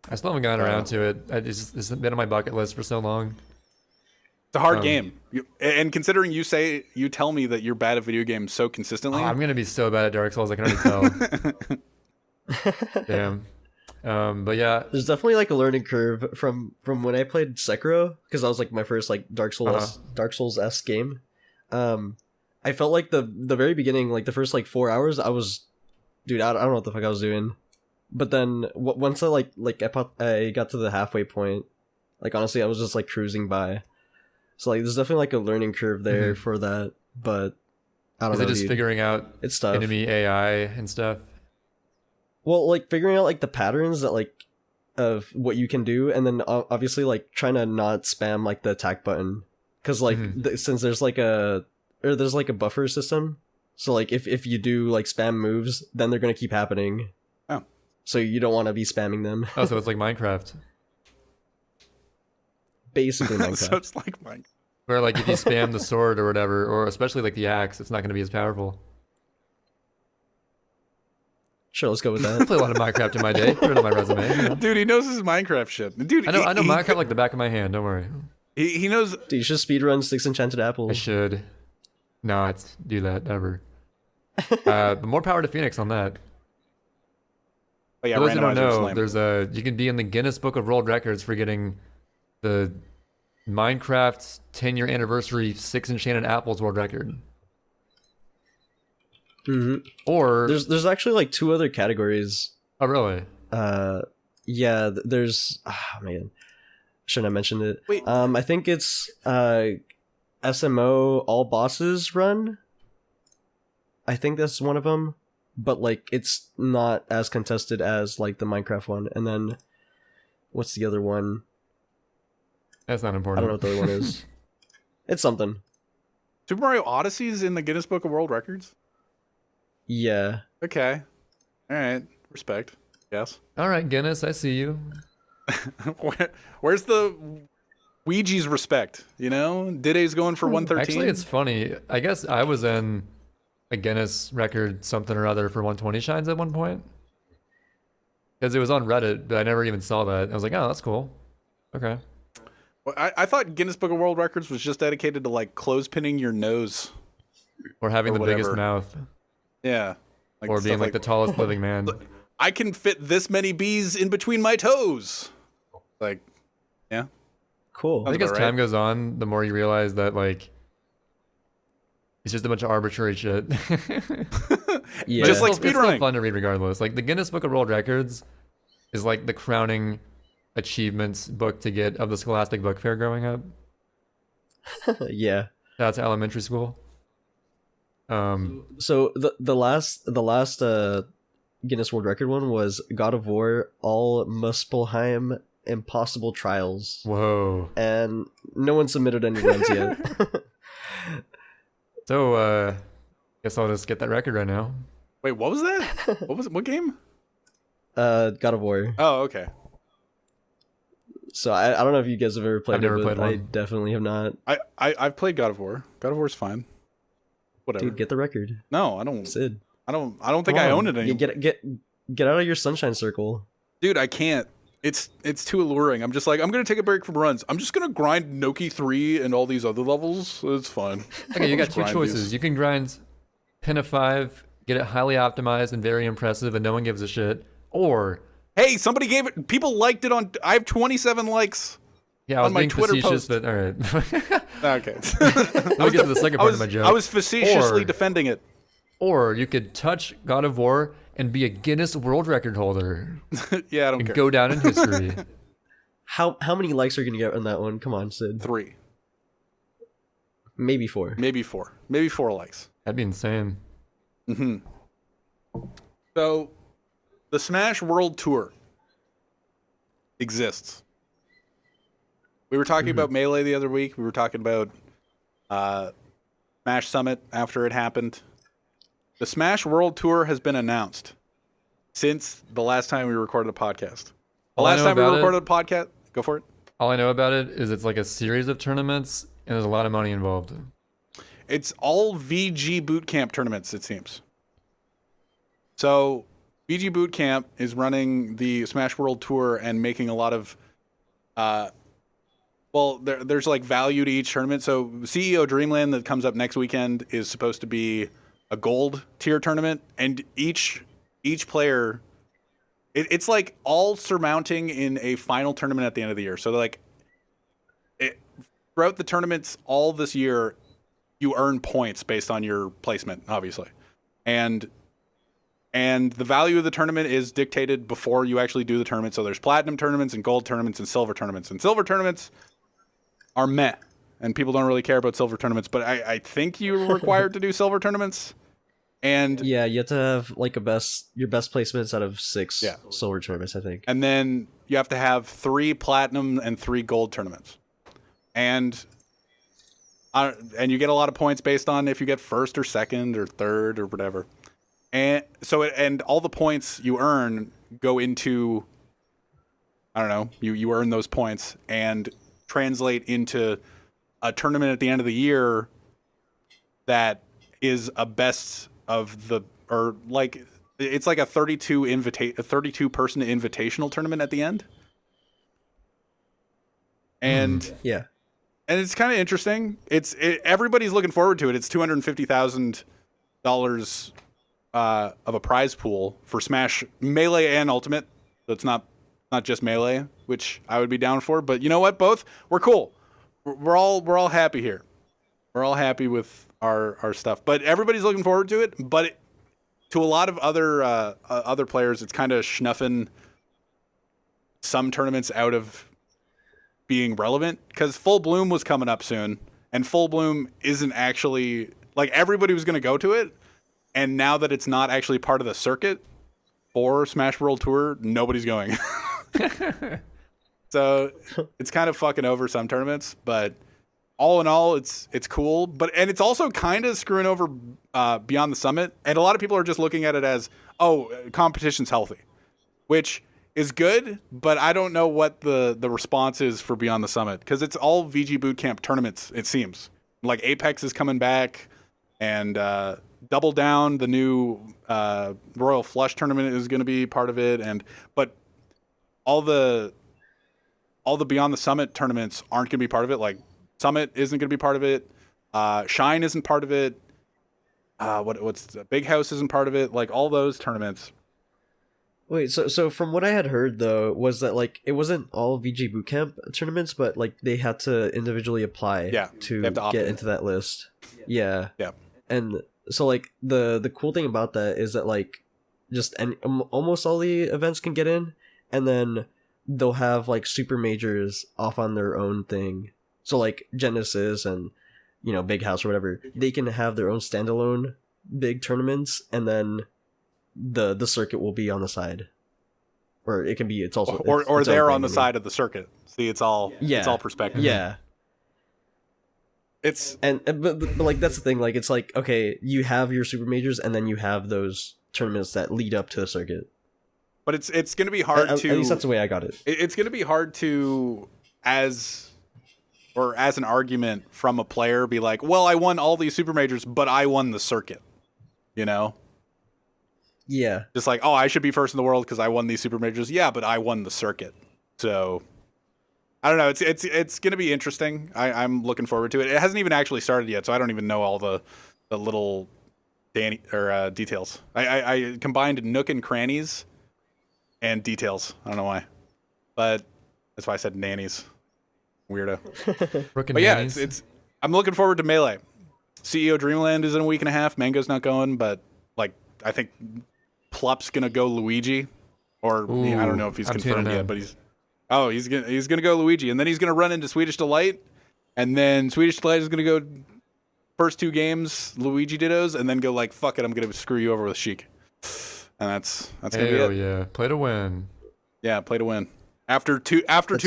S2: I still haven't gotten around to it. It's been on my bucket list for so long.
S3: It's a hard game, and considering you tell me that you're bad at video games so consistently,
S2: I'm gonna be so bad at Dark Souls. I can already tell. Damn. But yeah,
S1: there's definitely like a learning curve from when I played Sekiro, because that was like my first like Dark Souls-esque game. I felt like the very beginning, like the first like 4 hours, I don't know what the fuck I was doing. But then once I I got to the halfway point, like honestly, I was just like cruising by. So like there's definitely like a learning curve there for that. But I don't know. Is it just
S2: figuring out
S1: it's tough.
S2: Enemy AI and stuff?
S1: Well, like figuring out like the patterns that like of what you can do, and then obviously like trying to not spam like the attack button, because like since there's like a buffer system, so like if you do like spam moves, then they're gonna keep happening.
S3: Oh,
S1: so you don't want to be spamming them.
S2: Oh, so it's like Minecraft.
S1: Basically Minecraft.
S3: So it's like Minecraft.
S2: Where like if you spam the sword or whatever, or especially like the axe, it's not gonna be as powerful.
S1: Sure, let's go with
S2: I
S1: that.
S2: play a lot of Minecraft in my day. Put it on my resume. You know?
S3: Dude, he knows his Minecraft shit. Dude,
S2: I know Minecraft like the back of my hand. Don't worry.
S3: He knows.
S1: Dude, you should speedrun 6 enchanted
S2: I
S1: apples.
S2: should not do that ever. But more power to Phoenix on that.
S3: Oh, yeah,
S2: For those who don't
S3: randomizer's
S2: know,
S3: lame.
S2: there's you can be in the Guinness Book of World Records for getting the Minecraft 10-year anniversary 6 enchanted apples world record.
S1: Mm-hmm.
S2: Or
S1: There's actually like 2 other categories.
S2: oh really?
S1: Yeah, there's man, shouldn't have mentioned it.
S3: Wait.
S1: I think it's SMO all bosses run. I think that's one of them, but like it's not as contested as like the Minecraft one. And then what's the other one?
S2: That's not
S1: I
S2: important.
S1: don't know what the other one is. It's something.
S3: Super Mario Odyssey's in the Guinness Book of World Records?
S1: Yeah.
S3: Okay. All right. Respect. Yes.
S2: All right, Guinness, I see you.
S3: Where's the Ouija's respect? You know? Dide's going for 113.
S2: Actually, it's funny. I guess I was in a Guinness record something or other for 120 shines at one point. Because it was on Reddit, but I never even saw that. I was like, oh, that's cool. Okay.
S3: Well, I thought Guinness Book of World Records was just dedicated to like clothespinning your nose.
S2: Or having
S3: Or
S2: the biggest
S3: whatever.
S2: mouth.
S3: Yeah. Like
S2: Or being
S3: stuff
S2: like the tallest living man.
S3: I can fit this many bees in between my toes. Like, yeah.
S1: Cool.
S2: I think as
S3: about
S2: time
S3: right.
S2: goes on, the more you realize that like it's just a bunch of arbitrary shit.
S1: Yeah.
S3: Just like
S2: it's still
S3: speedrunning.
S2: fun to read regardless. Like the Guinness Book of World Records is like the crowning achievements book to get of the Scholastic Book Fair growing up.
S1: Yeah.
S2: That's elementary school.
S1: So the last Guinness World Record one was God of War All Muspelheim Impossible Trials,
S2: Whoa.
S1: and no one submitted any runs yet.
S2: So guess I'll just get that record right now.
S3: Wait, what was that? What game?
S1: God of War.
S3: Oh, okay.
S1: So I don't know if you guys have ever played
S2: I've never
S1: it, but
S2: played
S1: I
S2: one.
S1: definitely have not.
S3: I've played God of War. God of War's fine. Whatever.
S1: Dude, get the record.
S3: No, I don't.
S1: Sid.
S3: I don't think
S1: Come
S3: I
S1: on.
S3: own it anymore.
S1: Get out of your sunshine circle.
S3: Dude, I can't. It's too alluring. I'm just like, I'm gonna take a break from runs. I'm just gonna grind Noki 3 and all these other levels. It's fine.
S2: Okay, you got
S3: Just
S2: two
S3: grind
S2: choices.
S3: these.
S2: You can grind Pinna 5, get it highly optimized and very impressive, and no one gives a shit. Or
S3: Hey, somebody gave it. People liked it on. I have 27 likes.
S2: yeah, I was
S3: On my
S2: being
S3: Twitter
S2: facetious,
S3: post.
S2: but all right.
S3: Okay.
S2: Let me get to the second part of my joke.
S3: I was facetiously
S2: Or-
S3: defending it.
S2: Or you could touch God of War and be a Guinness World Record holder
S3: Yeah, I don't
S2: and
S3: care.
S2: go down in history.
S1: How many likes are you gonna get on that one? Come on, Sid.
S3: 3,
S1: Maybe 4.
S3: maybe 4, maybe 4 likes.
S2: That'd be insane.
S3: So, the Smash World Tour exists. We were talking about Melee the other week. We were talking about Smash Summit after it happened. The Smash World Tour has been announced since the last time we recorded a podcast. The
S2: All I
S3: last
S2: know
S3: time we
S2: about it-
S3: recorded a podcast, go for it.
S2: All I know about it is it's like a series of tournaments and there's a lot of money involved.
S3: It's all VGBootCamp tournaments, it seems. So, VGBootCamp is running the Smash World Tour and making a lot of, there's like value to each tournament. So, CEO Dreamland that comes up next weekend is supposed to be a gold tier tournament, and each player, it's like all surmounting in a final tournament at the end of the year. So, like, throughout the tournaments all this year, you earn points based on your placement, obviously. And the value of the tournament is dictated before you actually do the tournament. So there's platinum tournaments and gold tournaments and silver tournaments. And silver tournaments are meh. And people don't really care about silver tournaments. But I think you're required to do silver tournaments. And
S1: Yeah, you have to have like your best placements out of 6
S3: Yeah.
S1: silver tournaments, I think.
S3: and then you have to have 3 platinum and 3 gold tournaments. And you get a lot of points based on if you get first or second or third or whatever. And so, and all the points you earn go into, I don't know, you earn those points and translate into a tournament at the end of the year that is a best of the, or like It's like a 32 person invitational tournament at the end. And
S1: yeah.
S3: And it's kind of interesting. Everybody's looking forward to it. It's $250,000 of a prize pool for Smash Melee and Ultimate. So it's not just Melee, which I would be down for. But you know what? Both we're cool. We're all happy here. We're all happy with our stuff. But everybody's looking forward to it. But to a lot of other players, it's kind of schnuffing some tournaments out of being relevant, because Full Bloom was coming up soon, and Full Bloom isn't actually, like, everybody was going to go to it, and now that it's not actually part of the circuit for Smash World Tour, nobody's going. So it's kind of fucking over some tournaments, but all in all, it's cool. And it's also kind of screwing over Beyond the Summit, and a lot of people are just looking at it as, oh, competition's healthy, which is good, but I don't know what the response is for Beyond the Summit, because it's all VGBootCamp tournaments, it seems. Like Apex is coming back, and Double Down, the new Royal Flush tournament, is going to be part of it, but all the Beyond the Summit tournaments aren't going to be part of it. Like Summit isn't going to be part of it. Shine isn't part of it. What's Big House isn't part of it. Like all those tournaments.
S1: Wait, so from what I had heard though was that like it wasn't all VGBootCamp tournaments, but like they had to individually apply to get into that list. Yeah.
S3: Yeah.
S1: And so like the cool thing about that is that like just almost all the events can get in, and then they'll have like super majors off on their own thing. So like Genesis and Big House or whatever, they can have their own standalone big tournaments, and then the circuit will be on the side, or it can be it's
S3: they're on the side of the circuit. See, it's all perspective.
S1: Yeah. But like that's the thing, like it's like, okay, you have your super majors and then you have those tournaments that lead up to the circuit.
S3: But it's going to be hard to,
S1: at least that's the way I got it.
S3: It's going to be hard to as an argument from a player be like, well, I won all these super majors, but I won the circuit.
S1: Yeah.
S3: Just like, oh, I should be first in the world because I won these super majors. Yeah, but I won the circuit. So I don't know. It's going to be interesting. I'm looking forward to it. It hasn't even actually started yet, so I don't even know all the little details. I combined nook and crannies and details. I don't know why, but that's why I said nannies. Weirdo. But yeah, it's I'm looking forward to Melee. CEO Dreamland is in a week and a half. Mango's not going, but like I think Plup's gonna go Luigi, or I don't know if he's confirmed yet, but he's gonna go Luigi, and then he's gonna run into Swedish Delight, and then Swedish Delight is gonna go first two games Luigi dittos, and then go like, fuck it, I'm gonna screw you over with Sheik, and that's gonna be it.
S2: Yeah, play to win.
S3: Yeah, play to win. After two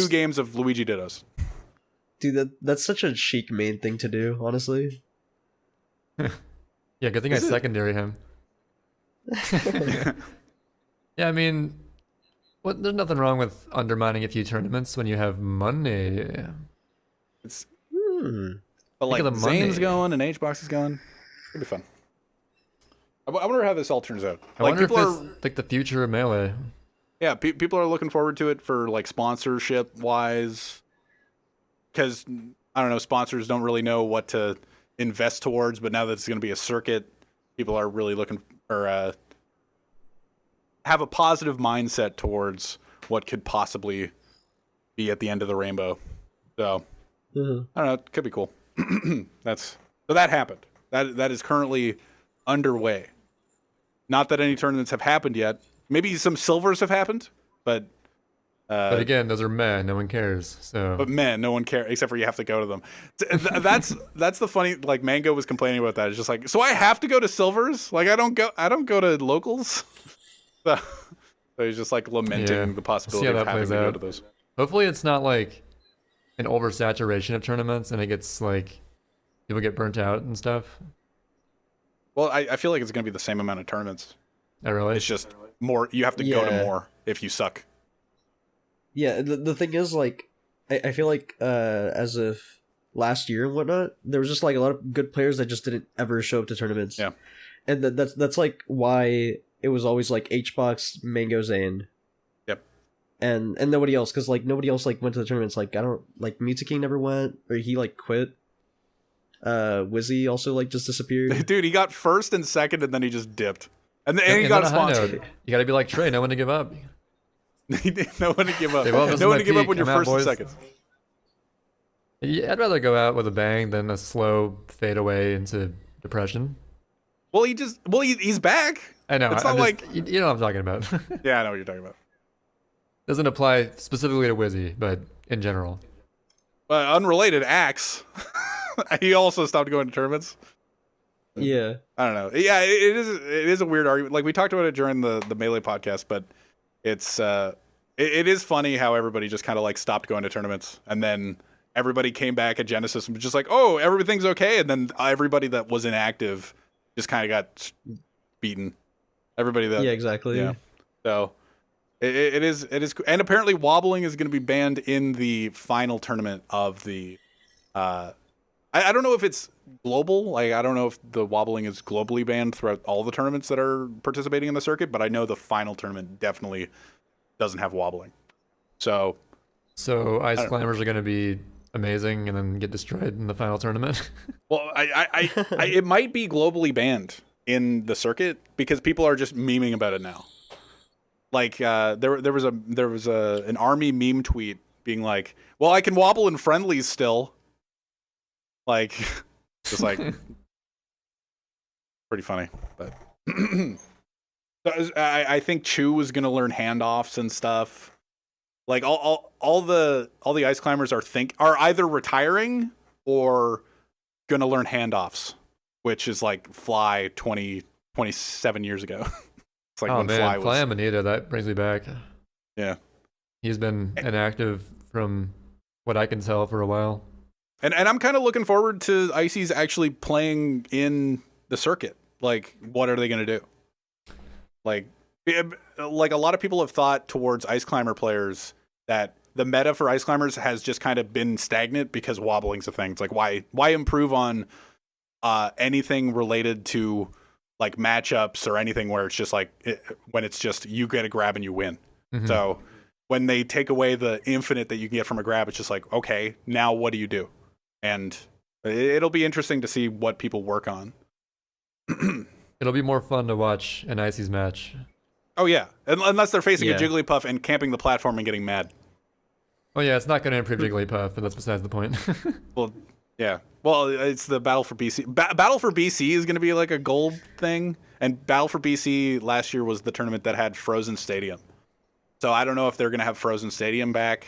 S3: games of Luigi dittos.
S1: Dude, that's such a Sheik main thing to do, honestly.
S2: Yeah, good thing I secondary him. Yeah, I mean, there's nothing wrong with undermining a few tournaments when you have money.
S3: But like Zane's going and HBox is going. It'll be fun. I wonder how this all turns out.
S2: I wonder if it's like the future of Melee.
S3: Yeah, people are looking forward to it for like sponsorship wise, because I don't know, sponsors don't really know what to invest towards. But now that it's going to be a circuit, people are really looking or have a positive mindset towards what could possibly be at the end of the rainbow. So I don't know, it could be cool. That happened. That is currently underway. Not that any tournaments have happened yet. Maybe some silvers have happened, but
S2: again, those are men. No one cares. So,
S3: but men, no one cares except for you have to go to them. That's the funny. Like Mango was complaining about that. It's just like, so I have to go to silvers. Like I don't go to locals. So he's just like lamenting the possibility of having to go to those.
S2: Hopefully, it's not like an oversaturation of tournaments, and it gets like people get burnt out and stuff.
S3: Well, I feel like it's going to be the same amount of tournaments.
S2: Oh, really?
S3: It's just more. You have to go to more if you suck.
S1: Yeah, the thing is, like, I feel like as of last year and whatnot, there was just like a lot of good players that just didn't ever show up to tournaments.
S3: Yeah,
S1: and that's like why it was always like HBox, Mango, Zane.
S3: Yep.
S1: And nobody else, because like nobody else like went to the tournaments. Like I don't like Music King never went, or he like quit. Wizzy also like just disappeared.
S3: Dude, he got first and second, and then he just dipped. And he got sponsored.
S2: You gotta be like Trey, no one to give up.
S3: No one to give up.
S2: No
S3: one to give up when you're
S2: Come out,
S3: first and
S2: boys.
S3: second.
S2: Yeah, I'd rather go out with a bang than a slow fade away into depression.
S3: Well, he's back.
S2: I know.
S3: It's not like
S2: you know what I'm talking about.
S3: Yeah, I know what you're talking about.
S2: Doesn't apply specifically to Wizzy, but in general.
S3: Unrelated, Axe. He also stopped going to tournaments.
S1: Yeah.
S3: I don't know. Yeah, it is a weird argument. Like we talked about it during the Melee podcast, but it's it is funny how everybody just kind of like stopped going to tournaments, and then everybody came back at Genesis and was just like, oh, everything's okay, and then everybody that was inactive just kind of got beaten. Everybody that
S1: exactly.
S3: Yeah. So it is, and apparently wobbling is going to be banned in the final tournament of the. I don't know if it's global. Like I don't know if the wobbling is globally banned throughout all the tournaments that are participating in the circuit, but I know the final tournament definitely doesn't have wobbling. So
S2: ice climbers are going to be amazing and then get destroyed in the final tournament.
S3: Well, I it might be globally banned in the circuit because people are just memeing about it now. Like there was an army meme tweet being like, "Well, I can wobble in friendlies still." Like, just like pretty funny, but I think Chu was gonna learn handoffs and stuff. Like all the ice climbers are either retiring or gonna learn handoffs, which is like Fly 27 years ago. It's like when Fly was.
S2: Fly Amanita, that brings me back.
S3: Yeah,
S2: he's been inactive from what I can tell for a while.
S3: And I'm kind of looking forward to Icy's actually playing in the circuit. Like, what are they going to do? Like a lot of people have thought towards ice climber players that the meta for ice climbers has just kind of been stagnant because wobbling's a thing. It's like, why improve on anything related to like matchups or anything where it's just like when it's just you get a grab and you win. Mm-hmm. So when they take away the infinite that you can get from a grab, it's just like, okay, now what do you do? And it'll be interesting to see what people work on.
S2: It'll be more fun to watch an Icy's match.
S3: Oh, yeah. Unless they're facing a Jigglypuff and camping the platform and getting mad.
S2: Oh, yeah, it's not going to improve Jigglypuff, but that's besides the point.
S3: Well, yeah. Well, it's the Battle for BC. Battle for BC is going to be like a gold thing. And Battle for BC last year was the tournament that had Frozen Stadium. So I don't know if they're going to have Frozen Stadium back.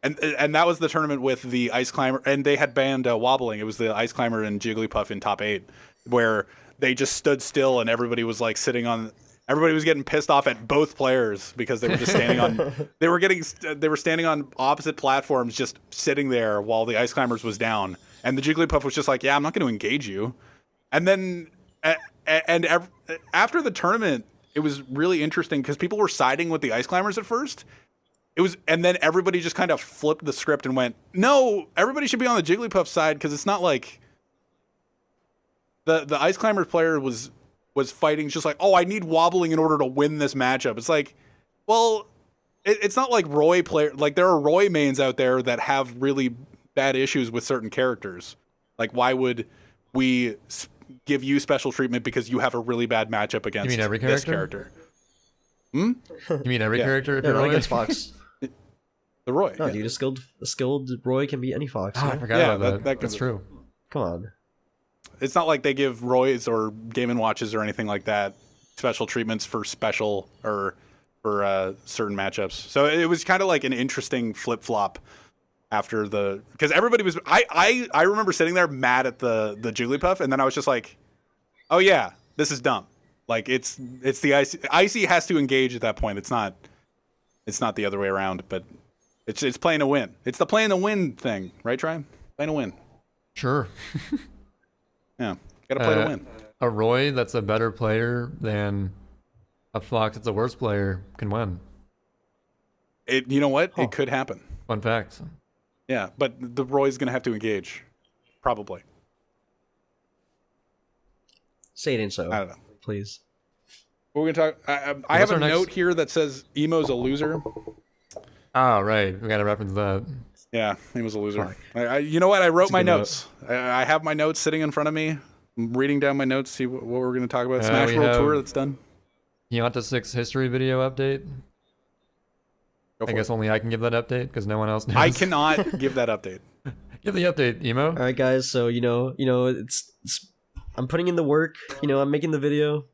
S3: And that was the tournament with the ice climber, and they had banned wobbling. It was the ice climber and Jigglypuff in top 8, where they just stood still and everybody was like everybody was getting pissed off at both players because they were just standing on, they were standing on opposite platforms, just sitting there while the ice climbers was down, and the Jigglypuff was just like, yeah, I'm not going to engage you. And then after the tournament, it was really interesting because people were siding with the ice climbers at first. And then everybody just kind of flipped the script and went, no, everybody should be on the Jigglypuff side because it's not like the Ice Climber player was fighting just like, oh, I need wobbling in order to win this matchup. It's like, well, it's not like Roy player. Like there are Roy mains out there that have really bad issues with certain characters. Like why would we give you special treatment because you have a really bad matchup against this character?
S2: You mean every character?
S1: No, not against Fox.
S3: The Roy.
S1: No, dude, a skilled Roy can beat any Fox.
S2: Oh, I forgot about that. That's true.
S1: Come on.
S3: It's not like they give Roys or Game & Watches or anything like that special treatments for special or for certain matchups. So it was kind of like an interesting flip-flop after because everybody was I remember sitting there mad at the Jigglypuff, and then I was just like, oh yeah, this is dumb. Like it's the Icy has to engage at that point. It's not the other way around, but it's playing to win. It's the playing to win thing, right, Trey? Playing to win.
S2: Sure.
S3: Yeah, gotta play to win.
S2: A Roy that's a better player than a Fox that's a worse player can win.
S3: You know what? It could happen.
S2: Fun fact.
S3: Yeah, but the Roy's gonna have to engage, probably.
S1: Say it ain't so.
S3: I don't know.
S1: Please.
S3: We're gonna talk. I have a note here that says Emo's a loser.
S2: Oh, right. We gotta reference that.
S3: Yeah, he was a loser. You know what? I wrote my notes. I have my notes sitting in front of me. I'm reading down my notes, see what we're going to talk about. Smash World Tour, that's done.
S2: Pianca 6 history video update. I guess only I can give that update because no one else knows.
S3: I cannot give that update.
S2: Give the update, Emo.
S1: All right, guys. So it's I'm putting in the work. I'm making the video.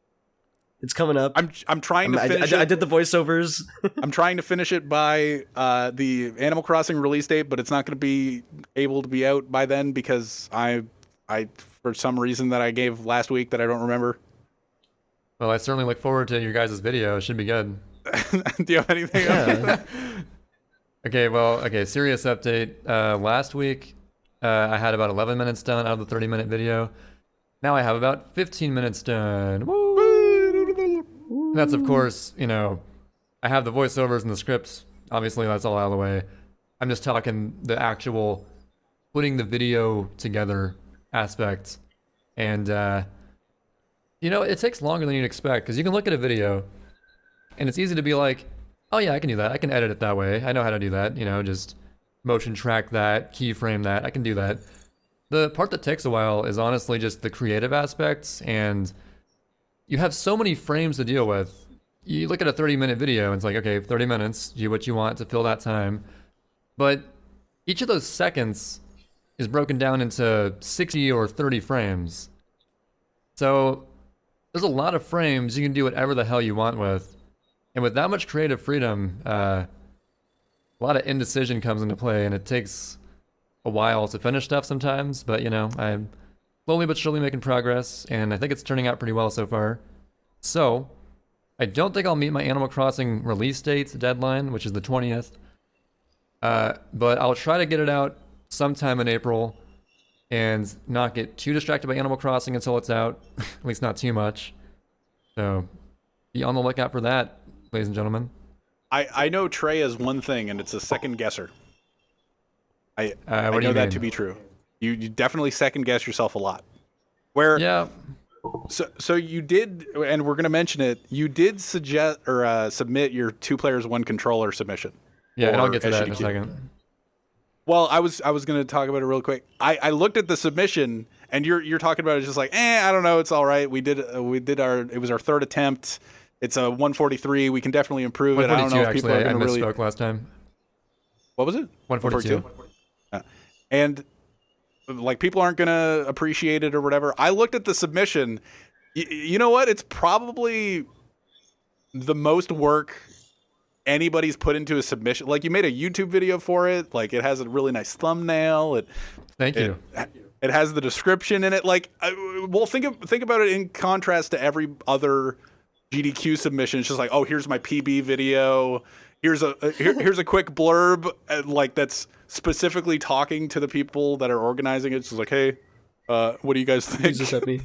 S1: It's coming up.
S3: I'm trying to finish it.
S1: I did the voiceovers.
S3: I'm trying to finish it by the Animal Crossing release date, but it's not going to be able to be out by then because I for some reason that I gave last week that I don't remember.
S2: Well, I certainly look forward to your guys' video. It should be good.
S3: Do you have anything else?
S2: Okay, serious update. Last week, I had about 11 minutes done out of the 30-minute video. Now I have about 15 minutes done. Woo! And that's, of course, I have the voiceovers and the scripts. Obviously, that's all out of the way. I'm just talking the actual putting the video together aspect. And, it takes longer than you'd expect because you can look at a video and it's easy to be like, oh yeah, I can do that. I can edit it that way. I know how to do that. Just motion track that, keyframe that. I can do that. The part that takes a while is honestly just the creative aspects, and you have so many frames to deal with. You look at a 30-minute video and it's like, okay, 30 minutes, do what you want to fill that time. But each of those seconds is broken down into 60 or 30 frames. So there's a lot of frames you can do whatever the hell you want with. And with that much creative freedom, a lot of indecision comes into play, and it takes a while to finish stuff sometimes. But, I'm slowly but surely making progress, and I think it's turning out pretty well so far. So, I don't think I'll meet my Animal Crossing release date deadline, which is the 20th. But I'll try to get it out sometime in April and not get too distracted by Animal Crossing until it's out. At least not too much. So, be on the lookout for that, ladies and gentlemen.
S3: I know Trey is one thing, and it's a second guesser. I know that to be true. You definitely second guess yourself a lot.
S2: Yeah.
S3: So you did, and we're going to mention it. You did suggest or submit your 2 players 1 controller submission.
S2: Yeah, and I'll get to that in a second.
S3: Well, I was going to talk about it real quick. I looked at the submission, and you're talking about it just like, I don't know, it's all right. It was our 3rd attempt. It's a 143. We can definitely improve it. I don't know if people are going to really.
S2: I misspoke last time.
S3: What was it?
S2: 142.
S3: And like people aren't going to appreciate it or whatever. I looked at the submission. You know what? It's probably the most work anybody's put into a submission. Like, you made a YouTube video for it. Like, it has a really nice thumbnail.
S2: Thank you.
S3: It has the description in it. Like, well, think about it in contrast to every other GDQ submission. It's just like, oh, here's my PB video. Here's a quick blurb, like, that's specifically talking to the people that are organizing it. It's just like, hey, what do you guys think?
S1: Jesus at me.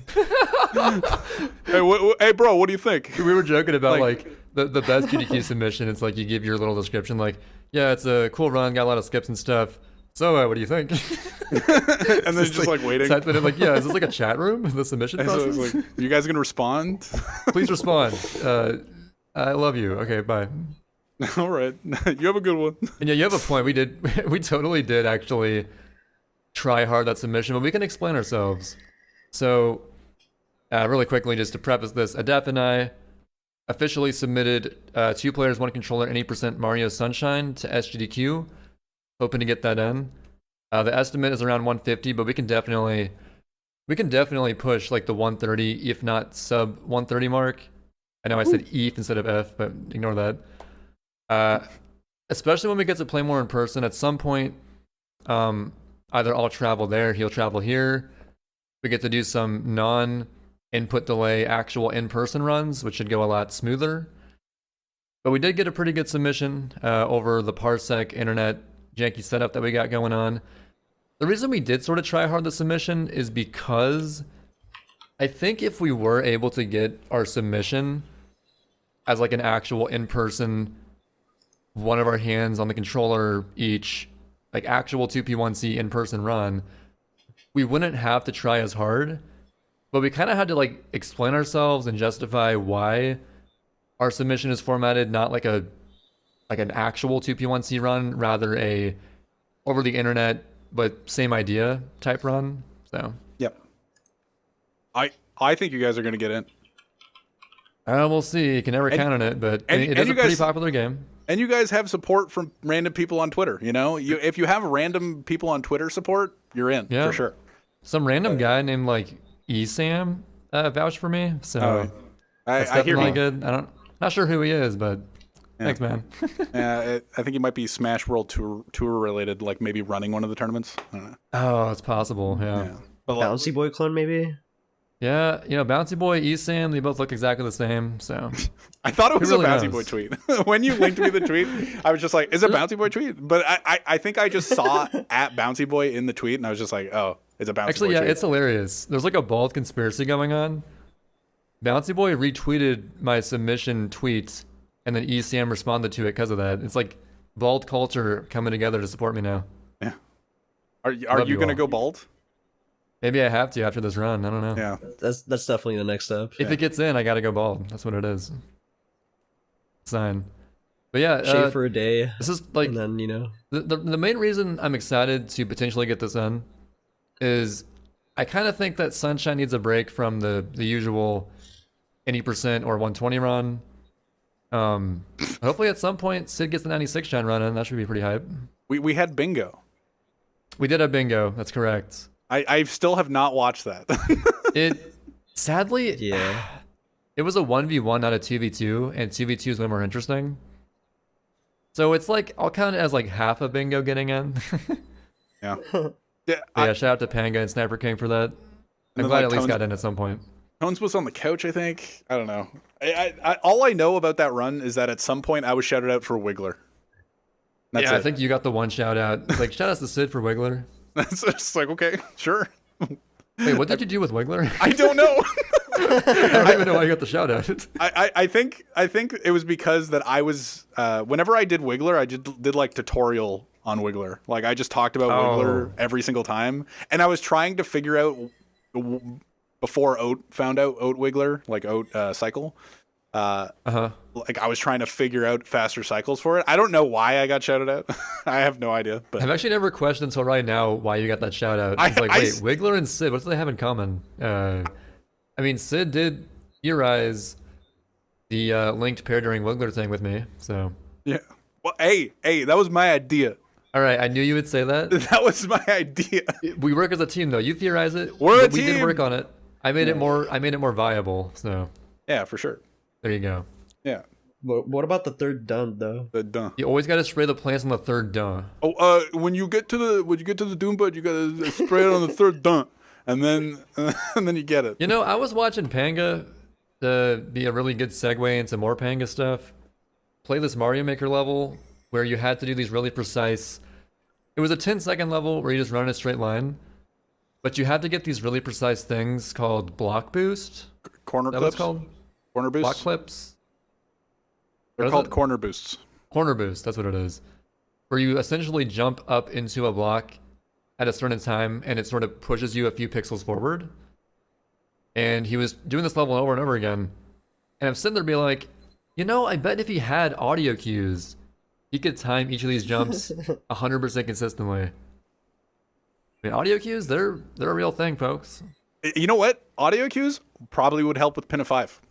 S3: Hey, bro, what do you think?
S2: We were joking about like the best GDQ submission. It's like you give your little description, like, yeah, it's a cool run, got a lot of skips and stuff. So, what do you think?
S3: And then just like waiting.
S2: Type it in, like, yeah, is this like a chat room? The submission process?
S3: So it's like, you guys gonna respond?
S2: Please respond. I love you. Okay, bye.
S3: All right, you have a good one.
S2: And yeah, you have a point. We totally did actually try hard that submission, but we can explain ourselves. So, really quickly, just to preface this, Adep and I officially submitted 2 players, 1 controller, and 8% Mario Sunshine to SGDQ, hoping to get that in. The estimate is around 150, but we can definitely push like the 130, if not sub 130 mark. I know I said ETH instead of F, but ignore that. Especially when we get to play more in person. At some point, either I'll travel there, he'll travel here. We get to do some non-input delay actual in-person runs, which should go a lot smoother. But we did get a pretty good submission over the Parsec internet janky setup that we got going on. The reason we did sort of try hard the submission is because I think if we were able to get our submission as like an actual in-person, one of our hands on the controller each, like actual 2P1C in-person run, we wouldn't have to try as hard. But we kind of had to like explain ourselves and justify why our submission is formatted not like an actual 2P1C run, rather a over the internet but same idea type run. So
S3: Yep. I think you guys are going to get in.
S2: we'll see. You can never count on it, but it is a pretty popular game.
S3: And you guys have support from random people on Twitter. You know, if you have random people on Twitter support, you're in for sure.
S2: Some random guy named like Esam vouched for me, so that's
S3: I hear
S2: definitely good. Not sure who he is, but thanks, man.
S3: I think he might be Smash World Tour related, like maybe running one of the tournaments. I don't know.
S2: Oh, it's possible. Yeah.
S1: Bouncy Boy clone, maybe.
S2: Yeah, Bouncy Boy, Esam, they both look exactly the same. So
S3: I thought it was
S2: really
S3: a Bouncy
S2: knows?
S3: Boy tweet. When you linked me the tweet, I was just like, "Is it Bouncy Boy tweet?" But I think I just saw at Bouncy Boy in the tweet, and I was just like, "Oh, it's a Bouncy
S2: actually,
S3: Boy."
S2: yeah,
S3: tweet.
S2: it's hilarious. There's like a bald conspiracy going on. Bouncy Boy retweeted my submission tweet, and then Esam responded to it because of that. It's like bald culture coming together to support me now.
S3: Yeah. Are you gonna go bald?
S2: Maybe I have to after this run. I don't know.
S3: Yeah.
S1: That's definitely the next step.
S2: If it gets in, I gotta go bald. That's what it is. Sign. But yeah,
S1: Shave for a day.
S2: this is like,
S1: and then
S2: the main reason I'm excited to potentially get this in is I kind of think that Sunshine needs a break from the usual 80% or 120 run. Hopefully at some point Sid gets the 96 shine run in. That should be pretty hype.
S3: We had bingo.
S2: We did have bingo. That's correct.
S3: I still have not watched that.
S2: It sadly,
S1: yeah.
S2: it was a 1v1, not a 2v2, and 2v2 is way more interesting. So it's like, I'll count it as like half a bingo getting in.
S3: Yeah.
S2: Yeah, shout out to Panga and Sniper King for that. I'm glad
S3: like
S2: at least
S3: Tones-
S2: got in at some point.
S3: Tones was on the couch, I think. I don't know. All I know about that run is that at some point I was shouted out for Wiggler. That's
S2: Yeah,
S3: it.
S2: I think you got the one shout out. It's like, shout out to Sid for Wiggler.
S3: That's just like, okay, sure.
S2: Wait, what did you do with Wiggler?
S3: I don't know.
S2: I don't even know why you got the shout out.
S3: I think it was because that I was whenever I did Wiggler, I did like tutorial on Wiggler. Like I just talked about Wiggler every single time, and I was trying to figure out before Oat found out Oat Wiggler, like Oat cycle. Like I was trying to figure out faster cycles for it. I don't know why I got shouted out. I have no idea. But
S2: I've actually never questioned until right now why you got that shout out. It's like, wait, Wiggler and Sid, what do they have in common? I mean, Sid did theorize the linked pair during Wiggler thing with me, so.
S3: Yeah. Well, hey, that was my idea.
S2: All right, I knew you would say that.
S3: That was my idea.
S2: We work as a team, though. You theorize it.
S3: We're a
S2: We did
S3: team.
S2: work on it. I made it more viable. So
S3: Yeah, for sure.
S2: there you go.
S3: Yeah.
S1: But what about the third dun though?
S3: The dun.
S2: You always got to spray the plants on the third duh.
S3: Oh, when you get to the doom bud, you gotta spray it on the third dun, and then you get it.
S2: You know, I was watching Panga to be a really good segue into more Panga stuff. Play this Mario Maker level where you had to do these really precise. It was a 10-second level where you just run in a straight line, but you had to get these really precise things called block boost.
S3: Corner
S2: Is that what
S3: clips.
S2: it's called?
S3: Corner boosts.
S2: Block clips.
S3: They're
S2: What is
S3: called
S2: it?
S3: corner boosts.
S2: Corner boost, that's what it is. Where you essentially jump up into a block at a certain time and it sort of pushes you a few pixels forward. And he was doing this level over and over again. And I'm sitting there being like, you know, I bet if he had audio cues, he could time each of these jumps 100% consistently. I mean, audio cues, they're a real thing, folks.
S3: You know what? Audio cues probably would help with Pinna 5.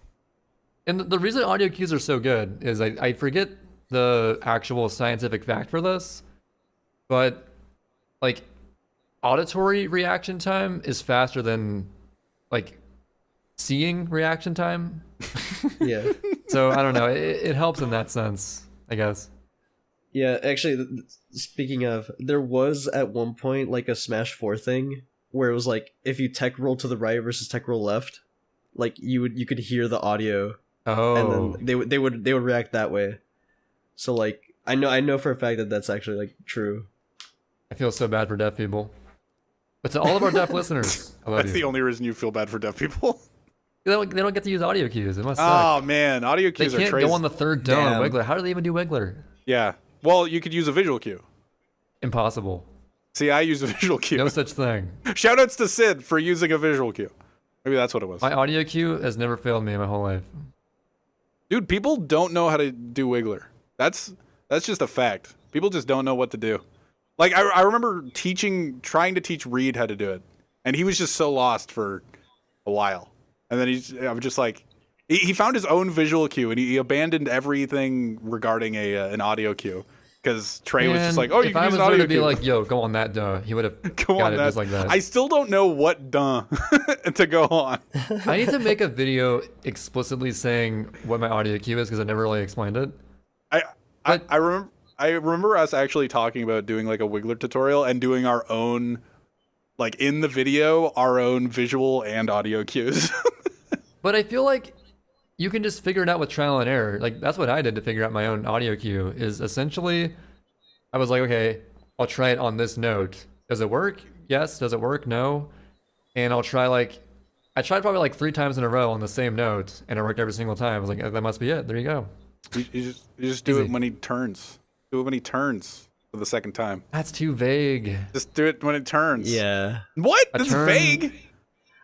S2: And the reason audio cues are so good is I forget the actual scientific fact for this, but like auditory reaction time is faster than like seeing reaction time.
S1: Yeah.
S2: So I don't know. It helps in that sense, I guess.
S1: Yeah, actually, speaking of, there was at one point like a Smash 4 thing where it was like if you tech roll to the right versus tech roll left, like you could hear the audio, and then they would react that way. So like I know for a fact that that's actually like true.
S2: I feel so bad for deaf people. But to all of our deaf listeners, I love
S3: That's the only reason you feel bad for deaf people.
S2: They don't get to use audio cues. It must suck.
S3: Oh man, audio
S2: They
S3: cues are
S2: can't
S3: crazy.
S2: go on the third dome
S1: Damn.
S2: Wiggler. How do they even do Wiggler?
S3: Yeah. Well, you could use a visual cue.
S2: Impossible.
S3: See, I use a visual cue.
S2: No such thing.
S3: Shoutouts to Sid for using a visual cue. Maybe that's what it was.
S2: My audio cue has never failed me in my whole life.
S3: Dude, people don't know how to do Wiggler. That's just a fact. People just don't know what to do. Like I remember trying to teach Reed how to do it, and he was just so lost for a while. And then I was just like, he found his own visual cue, and he abandoned everything regarding an audio cue. Because Trey was just like, oh, you can use an audio cue. If I was to be
S2: like, yo, go on that duh, he would have got it just like that.
S3: I still don't know what duh to go on.
S2: I need to make a video explicitly saying what my audio cue is because I never really explained it.
S3: I remember us actually talking about doing like a Wiggler tutorial and doing our own, like in the video, our own visual and audio cues.
S2: But I feel like you can just figure it out with trial and error. Like that's what I did to figure out my own audio cue. Is essentially, I was like, okay, I'll try it on this note. Does it work? Yes. Does it work? No. And I'll try I tried probably like 3 times in a row on the same note, and it worked every single time. I was like, that must be it. There you go.
S3: You just do it when he turns. Do it when he turns for the second time.
S2: That's too vague.
S3: Just do it when it turns.
S1: Yeah.
S3: What? That's vague.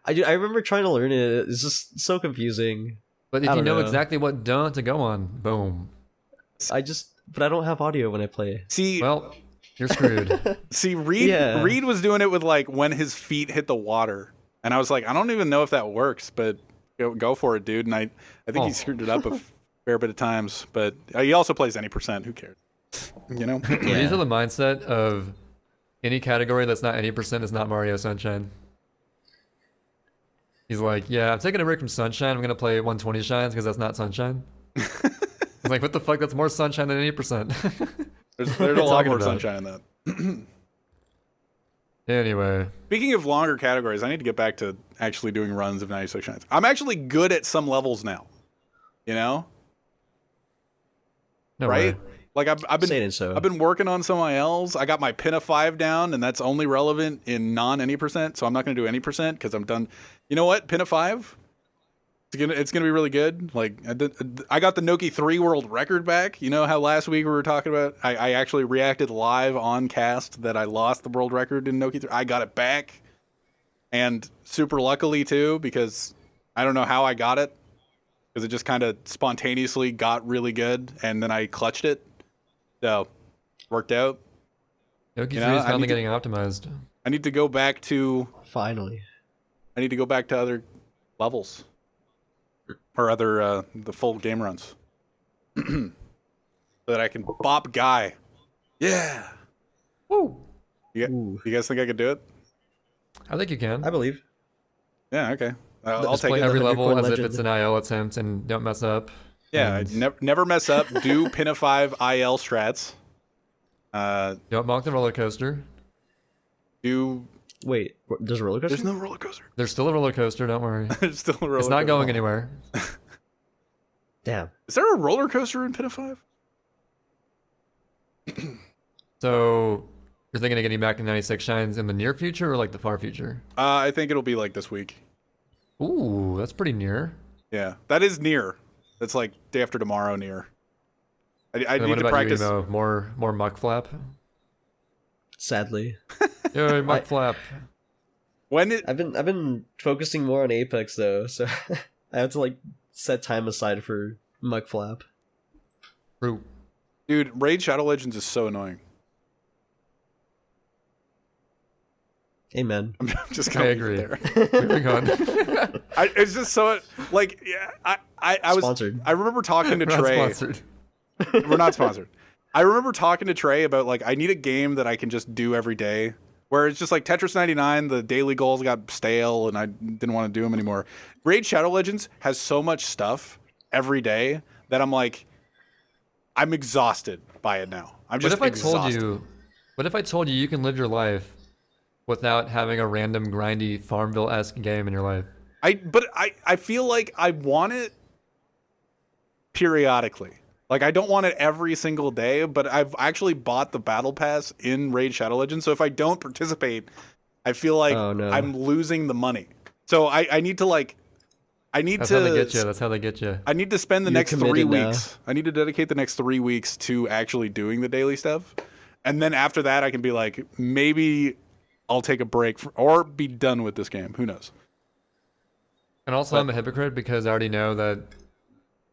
S1: I remember trying to learn it. It's just so confusing.
S2: But if you know exactly what don't to go on, boom.
S1: But I don't have audio when I play.
S3: See,
S2: well, you're screwed.
S3: See, Reed was doing it with like when his feet hit the water, and I was like, I don't even know if that works, but go for it, dude. And I think he screwed it up a fair bit of times, but he also plays any %. Who cares? You know.
S2: Yeah. These are the mindset of any category that's not any % is not Mario Sunshine. He's like, yeah, I'm taking a break from Sunshine. I'm going to play 120 Shines because that's not Sunshine. I'm like, what the fuck? That's more Sunshine than 80%.
S3: There's a lot more Sunshine in that.
S2: Anyway.
S3: Speaking of longer categories, I need to get back to actually doing runs of 96 Shines. I'm actually good at some levels now. You know?
S2: No
S3: right?
S2: Way.
S3: Like I've been working on some ILs. I got my Pinna 5 down, and that's only relevant in non any %. So I'm not going to do any % because I'm done. You know what? Pinna 5. It's gonna be really good. Like I got the Noki 3 world record back. You know how last week we were talking about? I actually reacted live on cast that I lost the world record in Noki 3. I got it back, and super luckily too, because I don't know how I got it, because it just kind of spontaneously got really good, and then I clutched it. So, worked out.
S2: Noki 3 is finally getting optimized.
S3: I need to go back to...
S1: Finally.
S3: I need to go back to other levels. Or other, the full game runs. So that I can bop Guy. Yeah!
S2: Woo!
S3: You guys think I could do it?
S2: I think you can.
S1: I believe.
S3: Yeah, okay. I'll take
S2: play
S3: it.
S2: Every level as if it's an IL attempt and don't mess up.
S3: Yeah, never mess up. Do Pinna 5 IL strats.
S2: Don't mock the roller coaster.
S1: Wait, there's a roller coaster?
S3: There's no roller coaster.
S2: There's still a roller coaster, don't worry.
S3: There's still a roller coaster.
S2: It's not going anywhere.
S1: Damn.
S3: Is there a roller coaster in Pinna 5?
S2: So, you're thinking of getting back to 96 Shines in the near future or like the far future?
S3: I think it'll be like this week.
S2: Ooh, that's pretty near.
S3: Yeah, that is near. That's like day after tomorrow near. I need to practice.
S2: You, Emo? More muck flap?
S1: Sadly.
S2: Yo, muck flap.
S1: I've been focusing more on Apex though, so I have to like set time aside for muck flap.
S2: True.
S3: Dude, Raid Shadow Legends is so annoying.
S1: Amen.
S3: I'm just gonna
S2: agree.
S3: There.
S2: Moving on.
S3: It's just so like I was
S1: sponsored.
S3: I remember talking to
S2: We're
S3: Trey.
S2: not sponsored.
S3: We're not sponsored. I remember talking to Trey about like I need a game that I can just do every day, where it's just like Tetris 99. The daily goals got stale, and I didn't want to do them anymore. Raid Shadow Legends has so much stuff every day that I'm like, I'm exhausted by it now. I'm just exhausted.
S2: What if I told you you can live your life without having a random grindy Farmville-esque game in your life?
S3: I feel like I want it periodically. Like, I don't want it every single day, but I've actually bought the Battle Pass in Raid Shadow Legends, so if I don't participate, I feel like I'm losing the money. So I need to, like... That's how they get you. I need to spend the next 3 weeks. I need to dedicate the next 3 weeks to actually doing the daily stuff. And then after that, I can be like, maybe I'll take a break or be done with this game. Who knows?
S2: And also, I'm a hypocrite because I already know that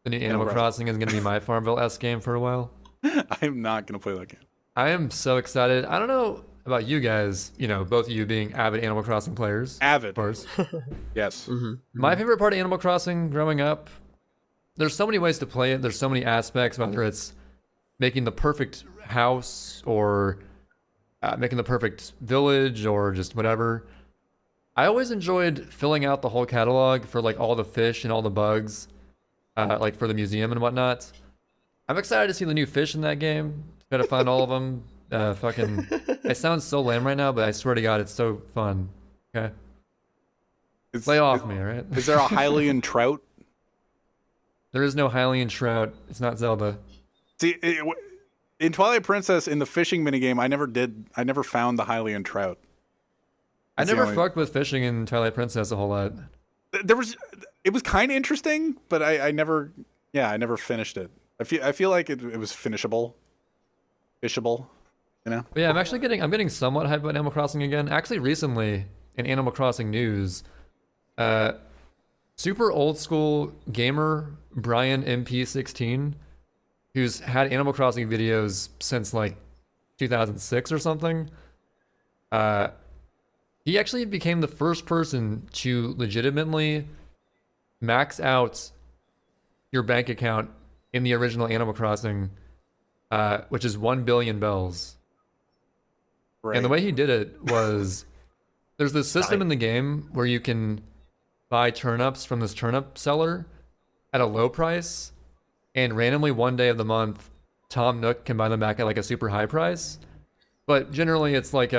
S2: The new Animal Crossing is going to be my Farmville-esque game for a while.
S3: I'm not going to play that game.
S2: I am so excited. I don't know about you guys, both of you being avid Animal Crossing players.
S3: Avid.
S2: Of course.
S3: Yes.
S1: Mm-hmm.
S2: My favorite part of Animal Crossing growing up, there's so many ways to play it. There's so many aspects, whether it's making the perfect house or making the perfect village or just whatever. I always enjoyed filling out the whole catalog for like all the fish and all the bugs, like for the museum and whatnot. I'm excited to see the new fish in that game. Gotta find all of them. It sounds so lame right now, but I swear to God, it's so fun. Okay. Lay off me, all right?
S3: Is there a Hylian trout?
S2: There is no Hylian trout. It's not Zelda.
S3: See, in Twilight Princess, in the fishing minigame, I never found the Hylian trout.
S2: I never fucked with fishing in Twilight Princess a whole lot.
S3: It was kind of interesting, but I never finished it. I feel like it was fishable, you know?
S2: But yeah, I'm getting somewhat hyped about Animal Crossing again. Actually, recently, in Animal Crossing news, super old school gamer Brian MP16, who's had Animal Crossing videos since like 2006 or something, he actually became the first person to legitimately max out your bank account in the original Animal Crossing, which is 1 billion bells.
S3: Right.
S2: And the way he did it was, there's this system in the game where you can buy turnips from this turnip seller at a low price, and randomly one day of the month, Tom Nook can buy them back at like a super high price. But generally it's like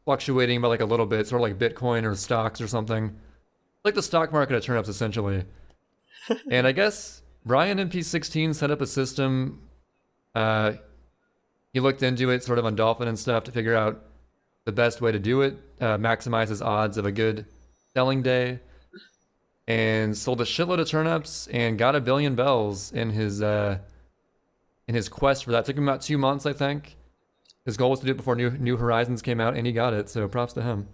S2: fluctuating by like a little bit, sort of like Bitcoin or stocks or something. Like the stock market of turnips, essentially. And I guess Brian MP16 set up a system. He looked into it sort of on Dolphin and stuff to figure out the best way to do it, maximize his odds of a good selling day, and sold a shitload of turnips and got 1 billion bells in his quest for that. It took him about 2 months, I think. His goal was to do it before New Horizons came out, and he got it, so props to him.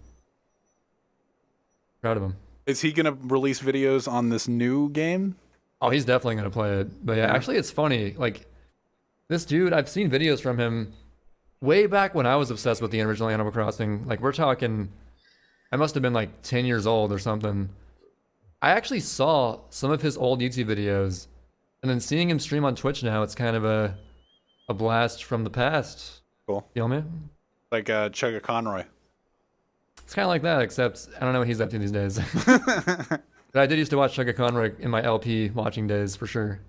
S2: Proud of him.
S3: Is he going to release videos on this new game?
S2: Oh, he's definitely going to play it. But yeah, actually it's funny. Like, this dude, I've seen videos from him way back when I was obsessed with the original Animal Crossing. Like, we're talking, I must have been like 10 years old or something. I actually saw some of his old YouTube videos, and then seeing him stream on Twitch now, it's kind of a blast from the past.
S3: Cool.
S2: Feel me?
S3: Like Chugga Conroy.
S2: It's kind of like that, except I don't know what he's up to these days. But I did used to watch Chugga Conroy in my LP watching days, for sure.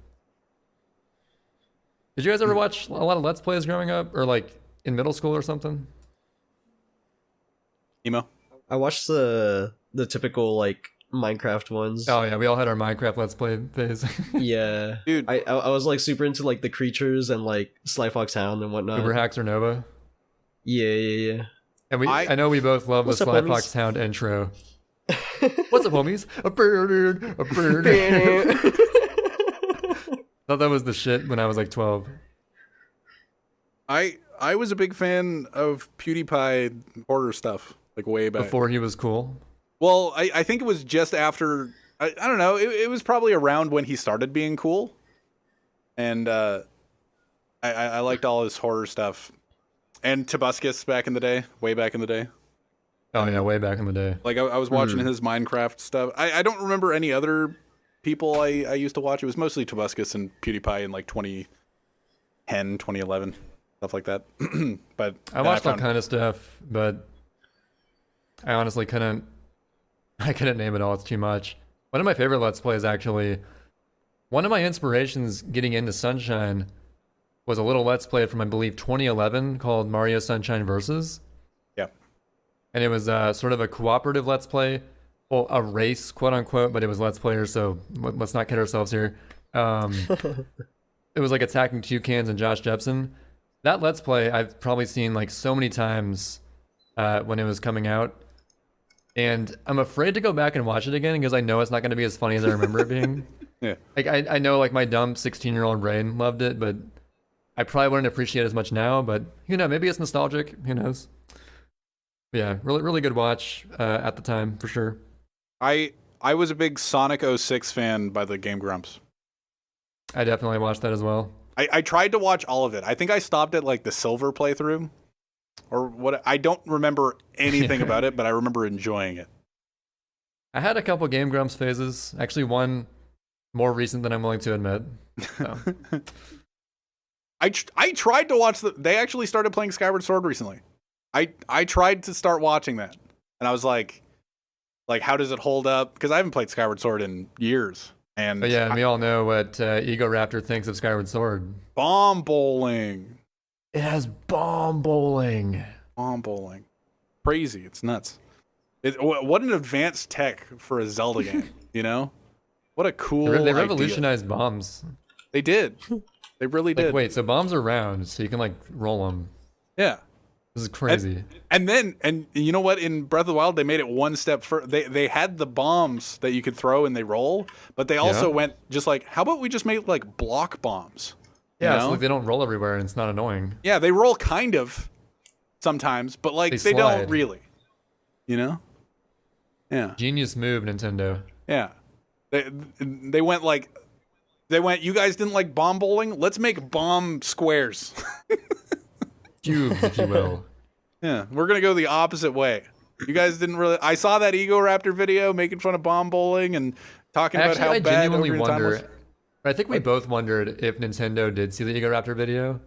S2: Did you guys ever watch a lot of Let's Plays growing up? Or like in middle school or something?
S3: Emo?
S1: I watched the typical like Minecraft ones.
S2: Oh yeah, we all had our Minecraft Let's Play phase.
S1: Yeah.
S3: Dude.
S1: I was like super into like the creatures and like Sly Fox Hound and whatnot.
S2: Uber Hacks or Nova.
S1: Yeah.
S2: And I know we both love the
S1: What's up,
S2: Sly
S1: homies?
S2: Fox Hound intro. What's up, homies? A bird, a bird. Thought that was the shit when I was like 12.
S3: I was a big fan of PewDiePie horror stuff, like way back.
S2: Before he was cool.
S3: Well, I think it was just after, I don't know, it was probably around when he started being cool. And I liked all his horror stuff. And Tobuscus back in the day, way back in the day.
S2: Oh yeah, way back in the day.
S3: Like I was watching his Minecraft stuff. I don't remember any other people I used to watch. It was mostly Tobuscus and PewDiePie in like 2010, 2011, stuff like that. But
S2: I watched all kind of stuff, but I honestly couldn't name it all. It's too much. One of my favorite Let's Plays, actually, one of my inspirations getting into Sunshine was a little Let's Play from, I believe, 2011 called Mario Sunshine Versus.
S3: Yeah.
S2: And it was sort of a cooperative Let's Play. Well, a race, quote unquote, but it was Let's Players, so let's not kid ourselves here. It was like attacking Toucans and Josh Jepson. That Let's Play I've probably seen like so many times when it was coming out. And I'm afraid to go back and watch it again because I know it's not going to be as funny as I remember it being.
S3: Yeah.
S2: Like I know like my dumb 16-year-old brain loved it, but I probably wouldn't appreciate it as much now. But you know, maybe it's nostalgic. Who knows? But yeah, really good watch at the time for sure.
S3: I was a big Sonic 06 fan by the Game Grumps.
S2: I definitely watched that as well.
S3: I tried to watch all of it. I think I stopped at like the silver playthrough, or what. I don't remember anything about it, but I remember enjoying it.
S2: I had a couple Game Grumps phases. Actually, one more recent than I'm willing to admit. So.
S3: I tried to watch they actually started playing Skyward Sword recently. I tried to start watching that, and I was like how does it hold up? Because I haven't played Skyward Sword in years. And
S2: but yeah, we all know what Ego Raptor thinks of Skyward Sword.
S3: Bomb bowling.
S2: It has bomb bowling.
S3: Bomb bowling. Crazy. It's nuts. What an advanced tech for a Zelda game, you know? What a cool
S2: They revolutionized bombs.
S3: They did. They really did.
S2: Wait, so bombs are round, so you can like roll them.
S3: Yeah.
S2: This is crazy.
S3: And you know what? In Breath of the Wild, they made it one step further. They had the bombs that you could throw and they roll, but they also went just like, how about we just make like block bombs?
S2: Yeah, so like they don't roll everywhere and it's not annoying.
S3: Yeah, they roll kind of sometimes, but like they don't really. You know? Yeah.
S2: Genius move, Nintendo.
S3: Yeah. They went, you guys didn't like bomb bowling? Let's make bomb squares.
S2: Cubes, if you will.
S3: Yeah, we're gonna go the opposite way. You guys didn't really. I saw that Ego Raptor video making fun of bomb bowling and talking about how bad. I genuinely wonder.
S2: I think we both wondered if Nintendo did see the Ego Raptor video,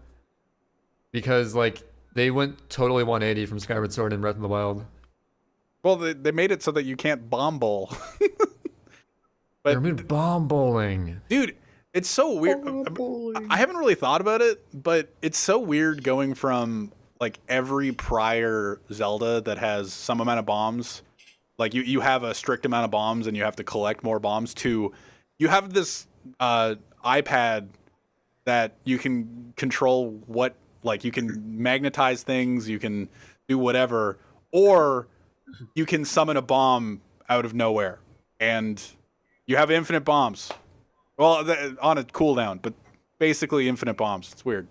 S2: because like they went totally 180 from Skyward Sword and Breath of the Wild.
S3: Well, they made it so that you can't bomb bowl.
S2: They removed bomb bowling,
S3: dude. It's so weird. I haven't really thought about it, but it's so weird going from like every prior Zelda that has some amount of bombs, like you have a strict amount of bombs and you have to collect more bombs, to you have this iPad that you can control what, like you can magnetize things, you can do whatever, or you can summon a bomb out of nowhere and you have infinite bombs. Well, on a cooldown, but basically infinite bombs. It's weird.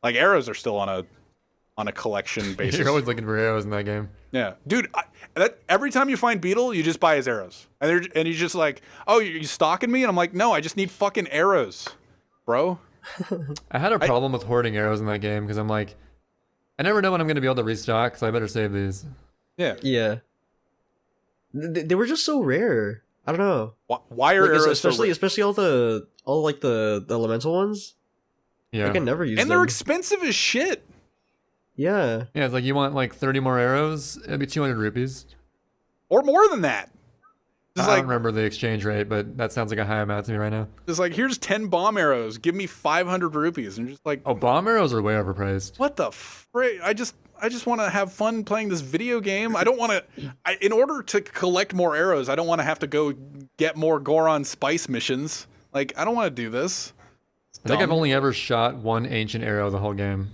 S3: Like arrows are still on a collection basis.
S2: You're always looking for arrows in that game.
S3: Yeah, dude. Every time you find Beetle, you just buy his arrows, and he's just like, "Oh, you stalking me?" And I'm like, "No, I just need fucking arrows, bro."
S2: I had a problem with hoarding arrows in that game because I'm like, I never know when I'm going to be able to restock, so I better save these.
S3: Yeah.
S1: Yeah. They were just so rare. I don't know.
S3: Why are arrows
S1: especially all the elemental ones?
S2: Yeah.
S1: I can never use them.
S3: And they're expensive as shit.
S1: Yeah.
S2: Yeah, it's like you want like 30 more arrows, it'd be 200 rupees.
S3: Or more than that.
S2: I don't remember the exchange rate, but that sounds like a high amount to me right now.
S3: It's like, here's 10 bomb arrows. Give me 500 rupees. And just like,
S2: oh, bomb arrows are way overpriced.
S3: What the frick? I just want to have fun playing this video game. I don't want to. In order to collect more arrows, I don't want to have to go get more Goron Spice missions. Like, I don't want to do this.
S2: I think I've only ever shot one ancient arrow the whole game.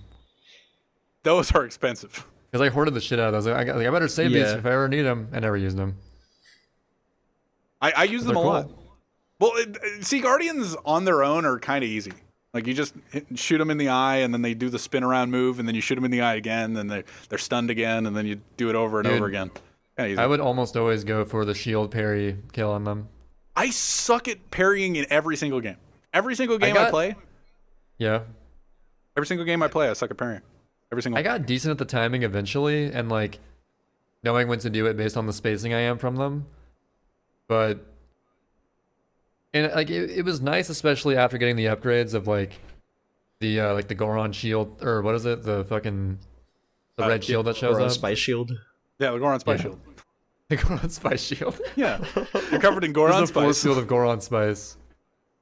S3: Those are expensive.
S2: Because I hoarded the shit out of those. I better save these if I ever need them. I never used them.
S3: I use them a lot. Well, see, Guardians on their own are kind of easy. Like, you just shoot them in the eye, and then they do the spin around move, and then you shoot them in the eye again, and they're stunned again, and then you do it over and over again. Kinda easy.
S2: I would almost always go for the shield parry kill on them.
S3: I suck at parrying in every single game. Every single game I play.
S2: Yeah.
S3: Every single game I play, I suck at parrying. Every single.
S2: I got decent at the timing eventually, and like knowing when to do it based on the spacing I am from them. But like it was nice, especially after getting the upgrades of like the Goron shield, or what is it? The fucking red shield that shows
S1: Goron
S2: up.
S1: Spice shield.
S3: Yeah, the Goron Spice shield.
S2: The Goron Spice shield.
S3: Yeah, you're covered in Goron Spice.
S2: Force field of Goron Spice.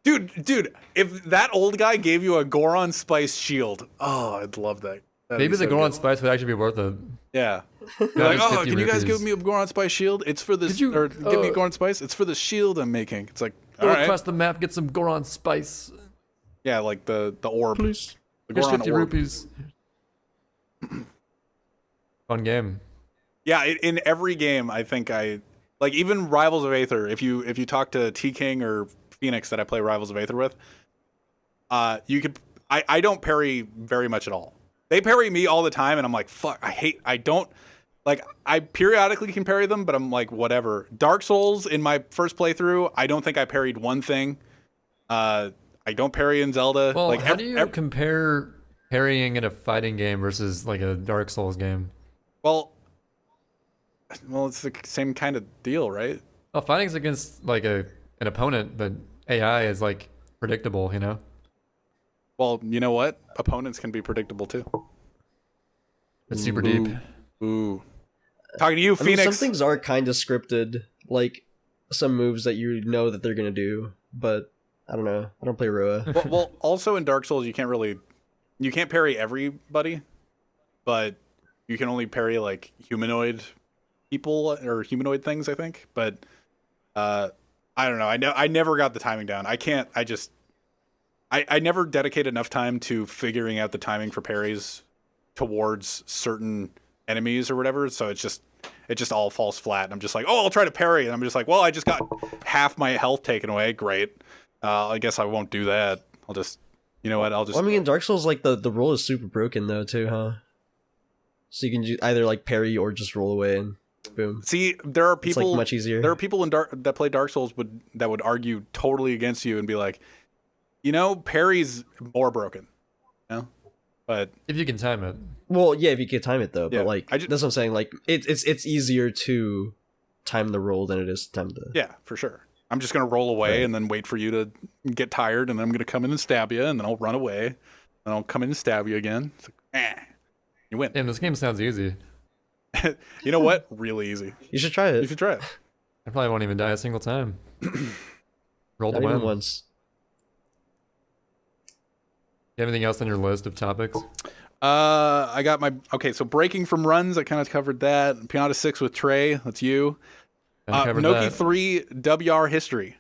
S3: Dude, if that old guy gave you a Goron Spice shield, oh, I'd love that.
S2: Maybe the Goron Spice would actually be worth it.
S3: Yeah. You're like, oh, can you guys give me a Goron Spice shield? It's for this. Give me a Goron Spice. It's for the shield I'm making. It's like, all right.
S2: Across the map, get some Goron Spice.
S3: Yeah, like the orb.
S2: Please.
S3: The
S2: Here's
S3: Goron
S2: 50
S3: orb.
S2: rupees. Fun game.
S3: Yeah, in every game, I think like even Rivals of Aether. If you talk to T King or Phoenix that I play Rivals of Aether with, you could. I don't parry very much at all. They parry me all the time, and I'm like, fuck. I periodically can parry them, but I'm like, whatever. Dark Souls in my first playthrough, I don't think I parried one thing. I I don't parry in Zelda.
S2: Well,
S3: like,
S2: how do you compare parrying in a fighting game versus like a Dark Souls game?
S3: Well, it's the same kind of deal, right?
S2: Well, fighting's against like an opponent, but AI is like predictable, you know?
S3: Well, you know what? Opponents can be predictable too.
S2: It's super deep.
S3: Ooh. Talking to you,
S1: I mean,
S3: Phoenix.
S1: some things are kind of scripted, like some moves that you know that they're gonna do, but I don't know. I don't play Roa.
S3: well, also in Dark Souls, you can't parry everybody, but you can only parry like humanoid people or humanoid things, I think. But I don't know. I never got the timing down. I never dedicated enough time to figuring out the timing for parries towards certain enemies or whatever. So it just all falls flat. And I'm just like, oh, I'll try to parry, and I'm just like, well, I just got half my health taken away. Great. I guess I won't do that. I'll just, you know what? I'll just.
S1: Well, I mean, in Dark Souls, like the roll is super broken though too, huh? So you can either like parry or just roll away and boom.
S3: See, there are people.
S1: It's like much easier.
S3: There are people that play Dark Souls that would argue totally against you and be like, you know, parry's more broken. You know? But
S2: if you can time it.
S1: Well, yeah, if you can time it though.
S3: Yeah,
S1: but like that's what I'm saying. Like it's easier to time the roll than it is to time the.
S3: Yeah, for sure. I'm just gonna roll away and then wait for you to get tired, and then I'm gonna come in and stab you, and then I'll run away, and I'll come in and stab you again. It's like, you win.
S2: Damn, this game sounds easy.
S3: You know what? Really easy.
S1: You should try it.
S3: You should try it.
S2: I probably won't even die a single time. Roll the
S1: Not even
S2: win.
S1: once.
S2: You have anything else on your list of topics?
S3: I got so breaking from runs. I kind of covered that. Pianata 6 with Trey. That's you. Noki 3 Dubya Arr History.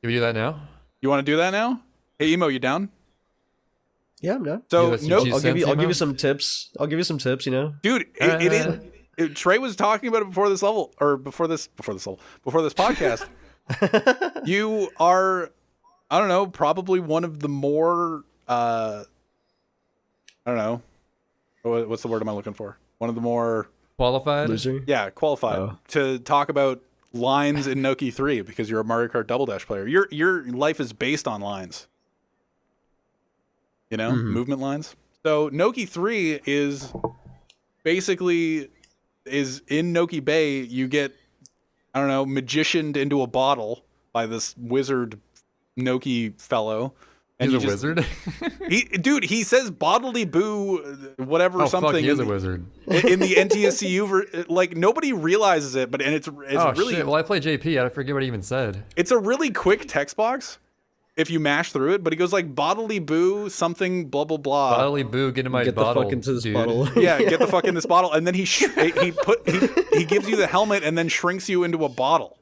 S2: Can we do that now?
S3: You want to do that now? Hey, Emo, you down?
S1: Yeah, I'm down.
S3: So
S1: I'll give you some tips. I'll give you some tips. You know,
S3: dude. Trey was talking about it before this podcast. You are, I don't know, probably one of the more I don't know, what's the word am I looking for? One of the more
S2: qualified.
S1: Loser.
S3: Yeah, qualified to talk about lines in Noki 3 because you're a Mario Kart Double Dash player. Your life is based on lines. You know, movement lines. So Noki 3 is basically in Noki Bay. You get, I don't know, magicianed into a bottle by this wizard Noki fellow. And
S2: He's a wizard?
S3: He says bodily boo, whatever, something.
S2: Fuck, he is a wizard.
S3: In the NTSCU, like, nobody realizes it, but it's really...
S2: Shit. Well, I play JP, I forget what he even said.
S3: It's a really quick text box if you mash through it, but he goes like, bodily boo, something, blah, blah, blah.
S2: Bodily boo, get in my bottle,
S1: Get the fuck into this bottle.
S3: Yeah, get the fuck in this bottle. And then he gives you the helmet and then shrinks you into a bottle.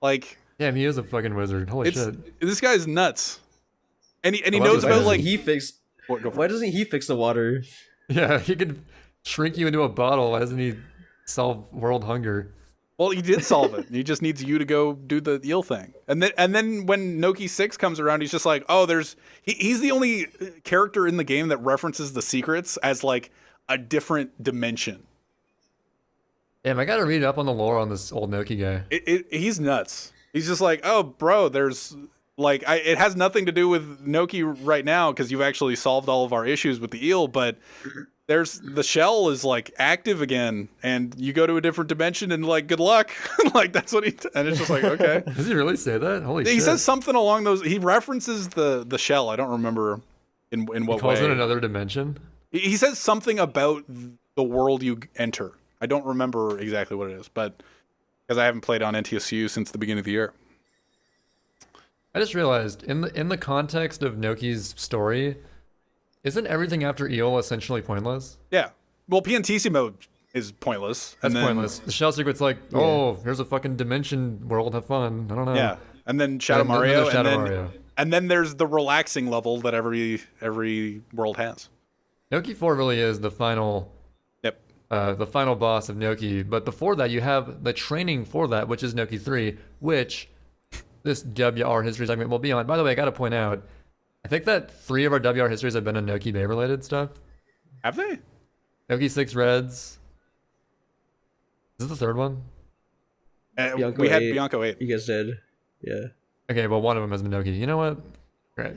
S3: Like...
S2: Damn, he is a fucking wizard. Holy shit.
S3: This guy's nuts. And he knows about, like...
S1: Why doesn't he fix the water?
S2: Yeah, he could shrink you into a bottle. Why doesn't he solve world hunger?
S3: Well, he did solve it. He just needs you to go do the eel thing. And then when Noki 6 comes around, he's just like, oh, he's the only character in the game that references the secrets as, like, a different dimension.
S2: Damn, I gotta read up on the lore on this old Noki guy.
S3: He's nuts. He's just like, oh, bro, there's... Like, it has nothing to do with Noki right now because you've actually solved all of our issues with the eel, but the shell is, like, active again, and you go to a different dimension, and, like, good luck. Like, that's what and it's just like, okay.
S2: Does he really say that? Holy shit.
S3: He says something along those... He references the shell. I don't remember in what way.
S2: He calls it another dimension?
S3: He says something about the world you enter. I don't remember exactly what it is, but... Because I haven't played on NTSU since the beginning of the year.
S2: I just realized, in the context of Noki's story, isn't everything after Eel essentially pointless?
S3: Yeah. Well, PNTissimo is pointless.
S2: That's pointless. The shell secret's like, oh, here's a fucking dimension world, have fun. I don't know.
S3: Yeah. And then Shadow Mario.
S2: Mario.
S3: And then there's the relaxing level that every world has.
S2: Noki 4 really is the final...
S3: Yep.
S2: The final boss of Noki. But before that, you have the training for that, which is Noki 3, which... This Dubya Arr History segment will be on. By the way, I gotta point out, I think that 3 of our Dubya Arr Histories have been on Noki Bay related stuff.
S3: Have they?
S2: Noki 6 Reds. Is this the 3rd one?
S3: We had Bianca 8.
S1: You guys did. Yeah.
S2: Okay, well, one of them has been Noki. You know what? Right.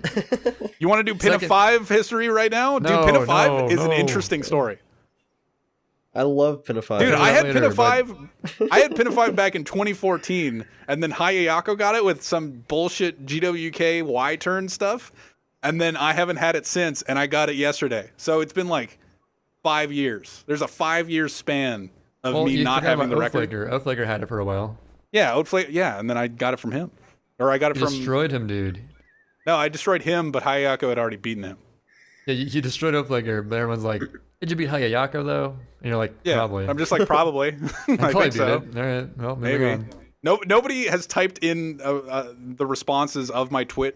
S3: You want to do Pinna 5 history right now?
S2: No,
S3: Dude, Pinna 5 is an
S2: no.
S3: interesting story.
S1: I love Pinna 5.
S3: Dude, I had
S2: later,
S3: Pinna 5. I had Pinna 5 back in 2014, and then Hayayako got it with some bullshit GWK Y turn stuff, and then I haven't had it since, and I got it yesterday. So it's been like 5 years. There's a 5-year span of me not having the record.
S2: Oathflaker had it for a while.
S3: Yeah, Oatflaker. Yeah, and then I got it from him, or I got it
S2: You
S3: from.
S2: destroyed him, dude.
S3: No, I destroyed him, but Hayayako had already beaten him.
S2: Yeah, you destroyed Oathflaker, but everyone's like, "Did you beat Hayayako though?" And you're like,
S3: Yeah,
S2: "Probably."
S3: I'm just like, probably. I
S2: probably
S3: think so.
S2: beat it. All right, well,
S3: Maybe. Nobody has typed in the responses of my tweet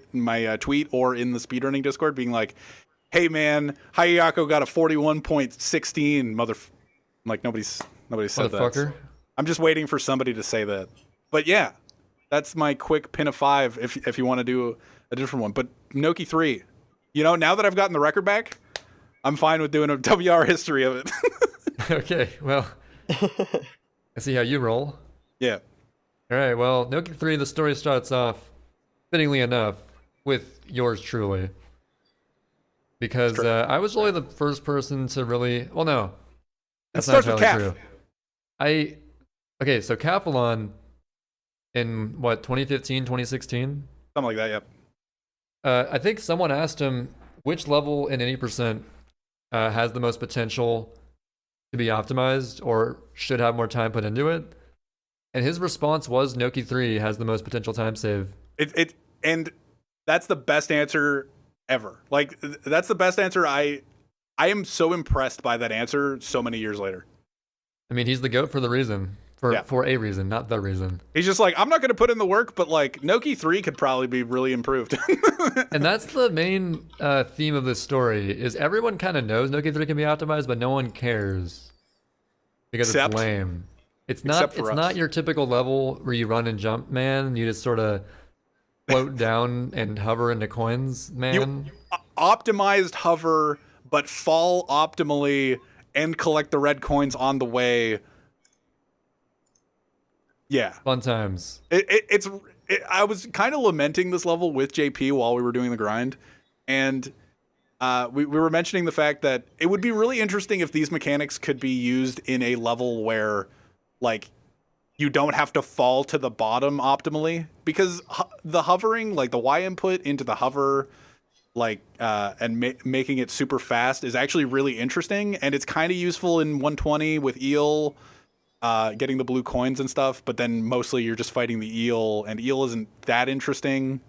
S3: or in the speedrunning Discord being like, "Hey man, Hayayako got a 41.16 mother." Like nobody's said that. I'm just waiting for somebody to say that. But yeah, that's my quick Pinna 5 if you want to do a different one. But Noki 3, now that I've gotten the record back, I'm fine with doing a Dubya Arr history of it.
S2: Okay, well, I see how you roll.
S3: Yeah.
S2: All right, well, Noki 3, the story starts off, fittingly enough, with yours truly. Because I was really the first person to really... Well, no. That's not entirely true. Okay, so Capelon in, 2015, 2016?
S3: Something like that, yep.
S2: I think someone asked him which level in any percent has the most potential to be optimized or should have more time put into it. And his response was Noki 3 has the most potential time save.
S3: And that's the best answer ever. Like, that's the best answer. I am so impressed by that answer so many years later.
S2: I mean, he's the GOAT for the reason. For a reason, not the reason.
S3: He's just like, I'm not going to put in the work, but like Noki 3 could probably be really improved.
S2: And that's the main theme of this story, is everyone kind of knows Noki 3 can be optimized, but no one cares. Because it's lame. It's not your typical level where you run and jump, man. You just sort of float down and hover into coins, man.
S3: You optimized hover, but fall optimally and collect the red coins on the way. Yeah.
S2: Fun times.
S3: I was kind of lamenting this level with JP while we were doing the grind. And we were mentioning the fact that it would be really interesting if these mechanics could be used in a level where, like, you don't have to fall to the bottom optimally. Because the hovering, like the Y input into the hover, like, and making it super fast is actually really interesting. And it's kind of useful in 120 with eel. Getting the blue coins and stuff, but then mostly you're just fighting the eel, and eel isn't that interesting.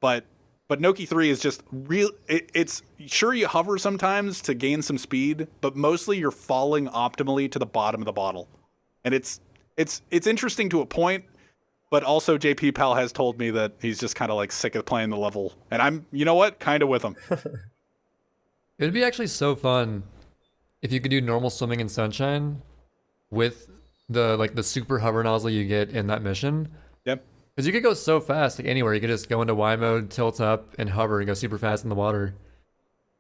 S3: But Noki 3 is just real. It's sure you hover sometimes to gain some speed, but mostly you're falling optimally to the bottom of the bottle, and it's interesting to a point. But also JP Pal has told me that he's just kind of like sick of playing the level, and I'm kind of with him.
S2: It'd be actually so fun if you could do normal swimming in sunshine with the super hover nozzle you get in that mission.
S3: Yep.
S2: Because you could go so fast, like anywhere. You could just go into Y mode, tilt up, and hover and go super fast in the water.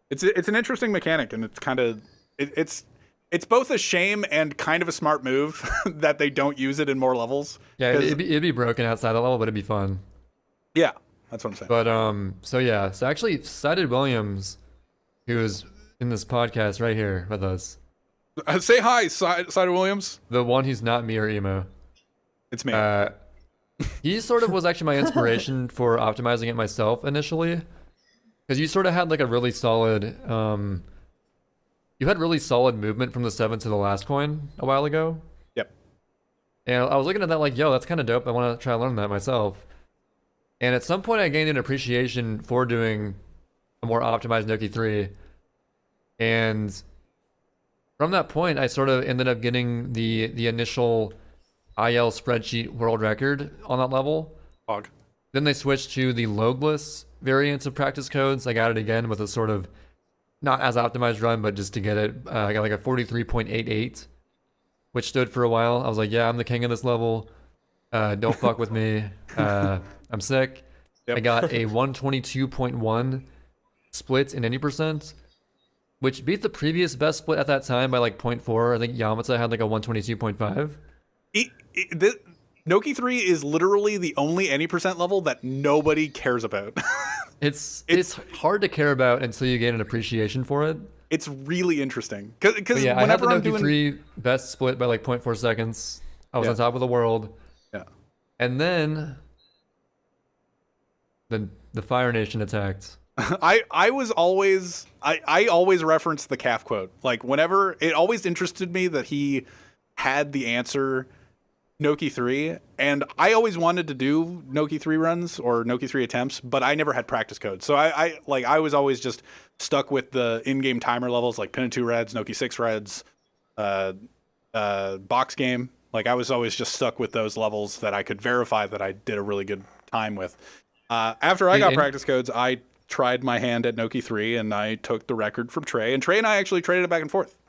S3: It's an interesting mechanic, and it's kind of it's both a shame and kind of a smart move that they don't use it in more levels.
S2: Yeah, it'd be broken outside the level, but it'd be fun.
S3: Yeah, that's what I'm saying.
S2: But so actually, Sided Williams, who's in this podcast right here with us.
S3: Say hi, Cider Williams.
S2: The one who's not me or Emo.
S3: It's me.
S2: He sort of was actually my inspiration for optimizing it myself initially. Because you sort of had like a really solid... you had really solid movement from the 7 to the last coin a while ago.
S3: Yep.
S2: And I was looking at that like, yo, that's kind of dope. I want to try to learn that myself. And at some point I gained an appreciation for doing a more optimized Noki 3. And... from that point, I sort of ended up getting the initial IL spreadsheet world record on that level.
S3: Fog.
S2: Then they switched to the logless variants of practice codes. I got it again with a sort of not as optimized run, but just to get it. I got like a 43.88, which stood for a while. I was like, yeah, I'm the king of this level. Don't fuck with me. I'm sick. Yep. I got a 122.1 split in any percent, which beat the previous best split at that time by like 0.4. I think Yamata had like a 122.5.
S3: Noki 3 is literally the only any percent level that nobody cares about.
S2: It's hard to care about until you gain an appreciation for it.
S3: It's really interesting because
S2: yeah,
S3: whenever
S2: I
S3: I'm
S2: had the Noki
S3: doing
S2: 3 best split by like 0.4 seconds. I was on top of the world.
S3: Yeah.
S2: And then the Fire Nation attacked.
S3: I always reference the calf quote. Like whenever it always interested me that he had the answer Noki 3, and I always wanted to do Noki 3 runs or Noki 3 attempts, but I never had practice code. So I was always just stuck with the in-game timer levels like Pinna 2 reds, Noki 6 reds, box game. Like I was always just stuck with those levels that I could verify that I did a really good time with. After I got practice codes, I tried my hand at Noki 3 and I took the record from Trey, and Trey and I actually traded it back and forth.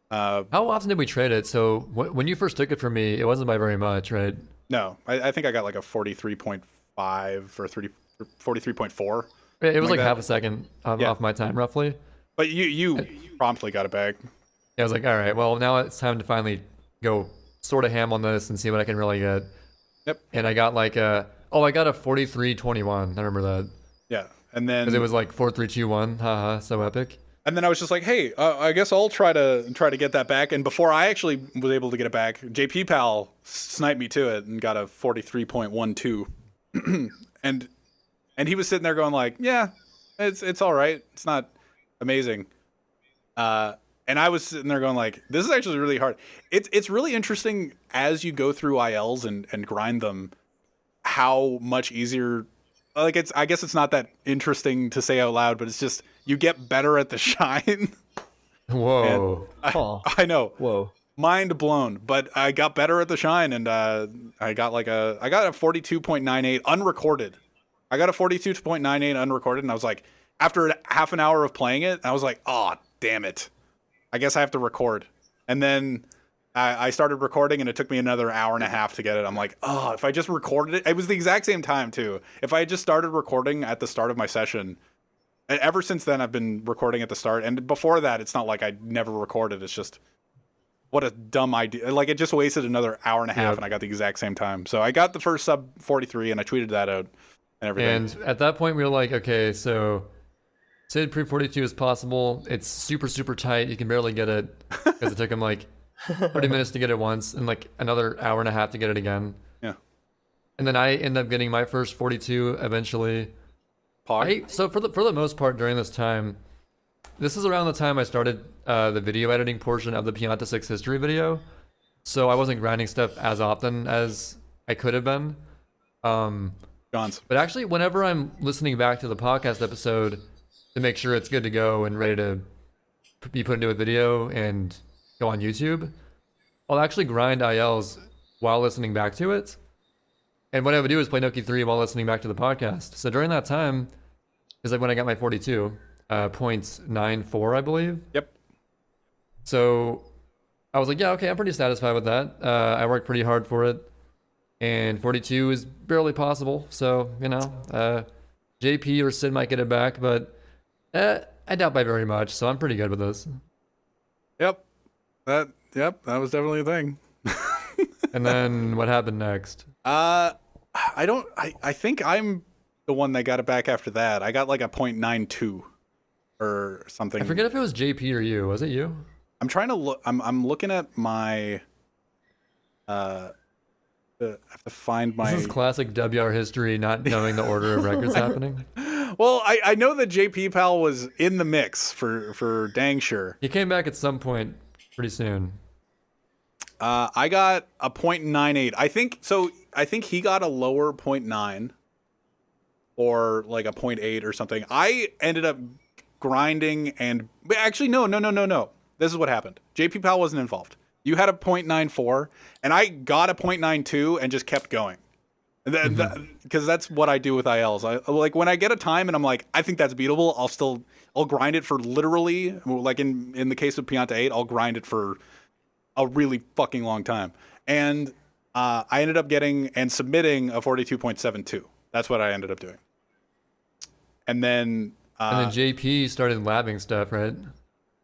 S2: How often did we trade it? So when you first took it from me, it wasn't by very much, right?
S3: No, I think I got like a 43.5 or 43.4.
S2: It was like half a second off my time, roughly.
S3: But you promptly got it back.
S2: Yeah, I was like, all right, well, now it's time to finally go sort of ham on this and see what I can really get.
S3: Yep.
S2: And I got like I got a 43.21. I remember that.
S3: Yeah, and then
S2: because it was like 4.321. Haha, so epic.
S3: And then I was just like, hey, I guess I'll try to get that back. And before I actually was able to get it back, JP Pal sniped me to it and got a 43.12. and he was sitting there going like, yeah, it's all right. It's not amazing. And I was sitting there going like, this is actually really hard. It's really interesting as you go through ILs and grind them, how much easier. Like I guess it's not that interesting to say out loud, but it's just you get better at the shine.
S2: Whoa!
S3: I know.
S1: Whoa!
S3: Mind blown. But I got better at the shine, and I got a 42.98 unrecorded. I got a 42.98 unrecorded, and I was like, after half an hour of playing it, I was like, oh damn it! I guess I have to record. And then I started recording, and it took me another hour and a half to get it. I'm like, oh, if I just recorded it. It was the exact same time, too. If I had just started recording at the start of my session, ever since then, I've been recording at the start. And before that, it's not like I never recorded. It's just, what a dumb idea. Like, it just wasted another hour and a half, and I got the exact same time. So I got the first sub 43, and I tweeted that out and everything.
S2: And at that point, we were like, okay, so Sid pre-42 is possible. It's super, super tight. You can barely get it because it took him like 30 minutes to get it once and like another hour and a half to get it again.
S3: Yeah.
S2: And then I end up getting my first 42 eventually. So for the most part during this time, this is around the time I started the video editing portion of the Pianta 6 history video. So I wasn't grinding stuff as often as I could have been.
S3: John's.
S2: But actually, whenever I'm listening back to the podcast episode to make sure it's good to go and ready to be put into a video and go on YouTube, I'll actually grind ILs while listening back to it. And what I would do is play Noki 3 while listening back to the podcast. So during that time is like when I got my 42, 0.94, I believe.
S3: Yep. So
S2: I was like, yeah, okay, I'm pretty satisfied with that. I worked pretty hard for it. And 42 is barely possible. So, you know, JP or Sid might get it back, but I doubt by very much. So I'm pretty good with this.
S3: Yep. That was definitely a thing.
S2: And then what happened next?
S3: I think I'm the one that got it back after that. I got like a 0.92 or something.
S2: I forget if it was JP or you. Was it you?
S3: I'm trying to look. I'm looking at my. I have to find my.
S2: This is classic Dubya Arr History, not knowing the order of records happening.
S3: Well, I know that JP Pal was in the mix for dang sure.
S2: He came back at some point pretty soon.
S3: I got a 0.98. I think he got a lower 0.9 or like a 0.8 or something. I ended up grinding and actually no. This is what happened. JP Pal wasn't involved. You had a 0.94 and I got a 0.92 and just kept going. Because that's what I do with ILs. I like when I get a time and I'm like, I think that's beatable. I'll grind it for literally, like in the case of Pianta 8, I'll grind it for a really fucking long time. And I ended up getting and submitting a 42.72. That's what I ended up doing. And then
S2: JP started labbing stuff, right?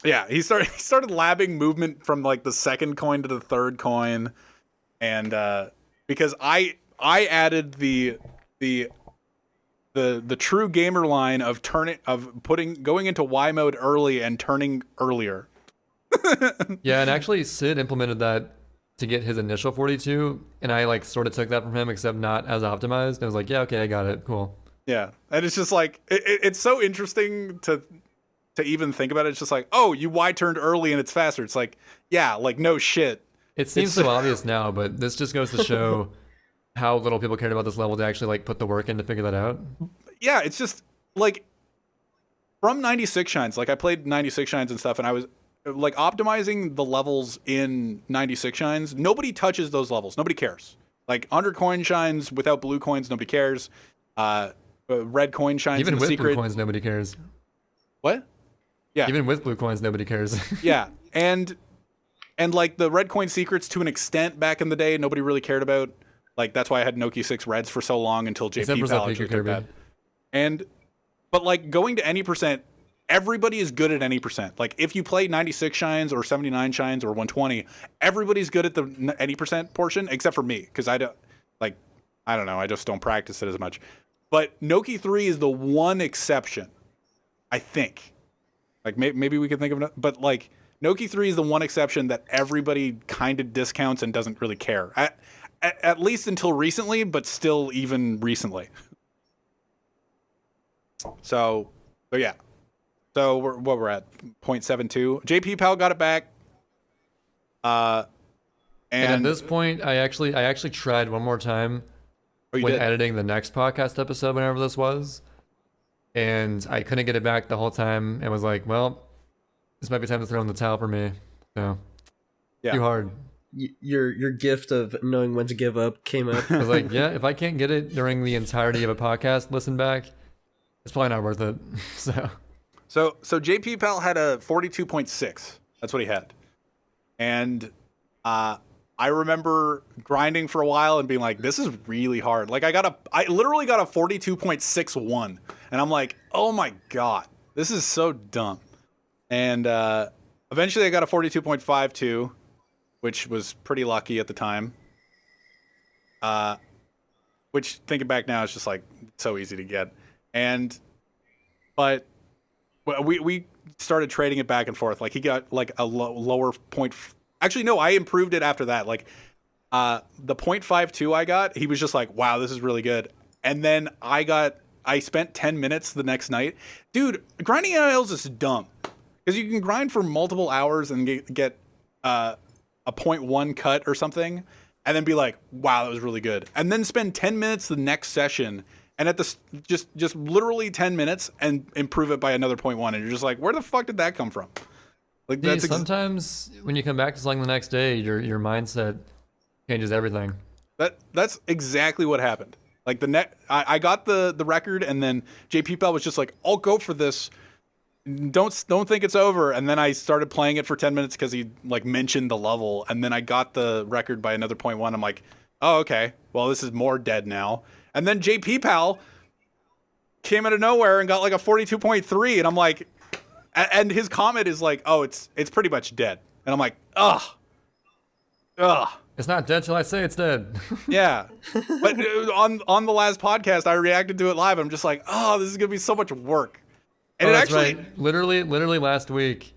S3: Yeah, he started labbing movement from like the second coin to the third coin, and because I added the the true gamer line of going into Y mode early and turning earlier.
S2: Yeah, and actually Sid implemented that to get his initial 42, and I like sort of took that from him, except not as optimized. I was like, yeah, okay, I got it, cool.
S3: Yeah, and it's just like it's so interesting to even think about it. It's just like, oh, you Y turned early and it's faster. It's like, yeah, like no shit.
S2: It seems so obvious now, but this just goes to show how little people cared about this level to actually like put the work in to figure that out.
S3: Yeah, it's just like from 96 Shines. Like I played 96 Shines and stuff, and I was like optimizing the levels in 96 Shines. Nobody touches those levels. Nobody cares. Like 100 coin shines without blue coins, nobody cares. Red coin shines,
S2: even with
S3: secret.
S2: Blue coins, nobody cares.
S3: What? Yeah.
S2: Even with blue coins, nobody cares.
S3: Yeah, and like the red coin secrets to an extent back in the day, nobody really cared about. Like that's why I had Noki 6 reds for so long until JP Pal took that. But like going to any percent, everybody is good at any percent. Like if you play 96 shines or 79 shines or 120, everybody's good at the any percent portion except for me, because I don't know, I just don't practice it as much. But Noki 3 is the one exception, I think. Like maybe we could think of it, but like Noki 3 is the one exception that everybody kind of discounts and doesn't really care. At least until recently, but still even recently. So yeah. So we're at 0.72. JP Pal got it back. And
S2: at this point, I actually tried one more time when editing the next podcast episode, whenever this was, and I couldn't get it back the whole time, and was like, well, this might be time to throw in the towel for me. So too hard.
S1: Your gift of knowing when to give up came up.
S2: I was like, yeah, if I can't get it during the entirety of a podcast listen back, it's probably not worth it.
S3: So JP Pal had a 42.6. That's what he had. And I remember grinding for a while and being like, this is really hard. Like I literally got a 42.61. And I'm like, oh my God, this is so dumb. And eventually I got a 42.52, which was pretty lucky at the time. Which thinking back now is just like so easy to get. But we started trading it back and forth. Like he got like a lower point. Actually, no, I improved it after that. Like the 0.52 I got, he was just like, wow, this is really good. And then I spent 10 minutes the next night. Dude, grinding ILs is dumb. Because you can grind for multiple hours and get a 0.1 cut or something, and then be like, wow, that was really good. And then spend 10 minutes the next session, and at the just literally 10 minutes, and improve it by another 0.1. And you're just like, where the fuck did that come from? Like that's
S2: sometimes when you come back to something the next day, your mindset changes everything.
S3: That's exactly what happened. Like I got the record, and then JP Pal was just like, I'll go for this. Don't think it's over. And then I started playing it for 10 minutes because he like mentioned the level, and then I got the record by another 0.1. I'm like, oh, okay, well, this is more dead now. And then JP Pal came out of nowhere and got like a 42.3, and I'm like, and his comment is like, oh, it's pretty much dead. And I'm like, ugh.
S2: It's not dead till I say it's dead.
S3: Yeah. But on the last podcast, I reacted to it live. I'm just like, oh, this is gonna be so much work. And it actually,
S2: right. Literally last week,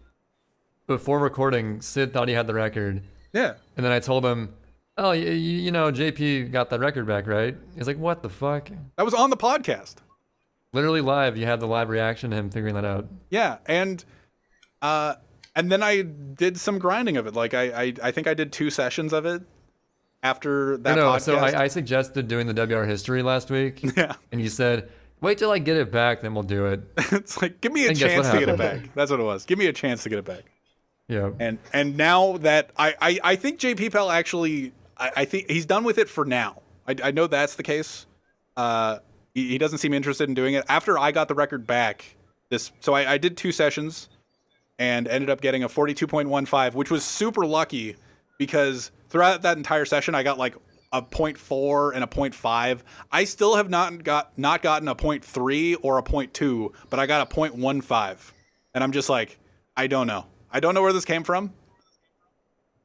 S2: before recording, Sid thought he had the record.
S3: Yeah.
S2: And then I told him, oh, you know, JP got that record back, right? He's like, what the fuck?
S3: That was on the podcast.
S2: Literally live. You had the live reaction to him figuring that out.
S3: Yeah, and then I did some grinding of it. Like I think I did 2 sessions of it after that podcast.
S2: So I suggested doing the Dubya Arr History last week.
S3: Yeah.
S2: And you said, wait till I get it back, then we'll do it.
S3: It's like, give me a chance to get it back. That's what it was. Give me a chance to get it back.
S2: Yeah.
S3: And now that I think JP Pal actually, I think he's done with it for now. I know that's the case. He doesn't seem interested in doing it. After I got the record back, so I did 2 sessions and ended up getting a 42.15, which was super lucky because throughout that entire session, I got like a 0.4 and a 0.5. I still have not gotten a 0.3 or a 0.2, but I got a 0.15. And I'm just like, I don't know. I don't know where this came from.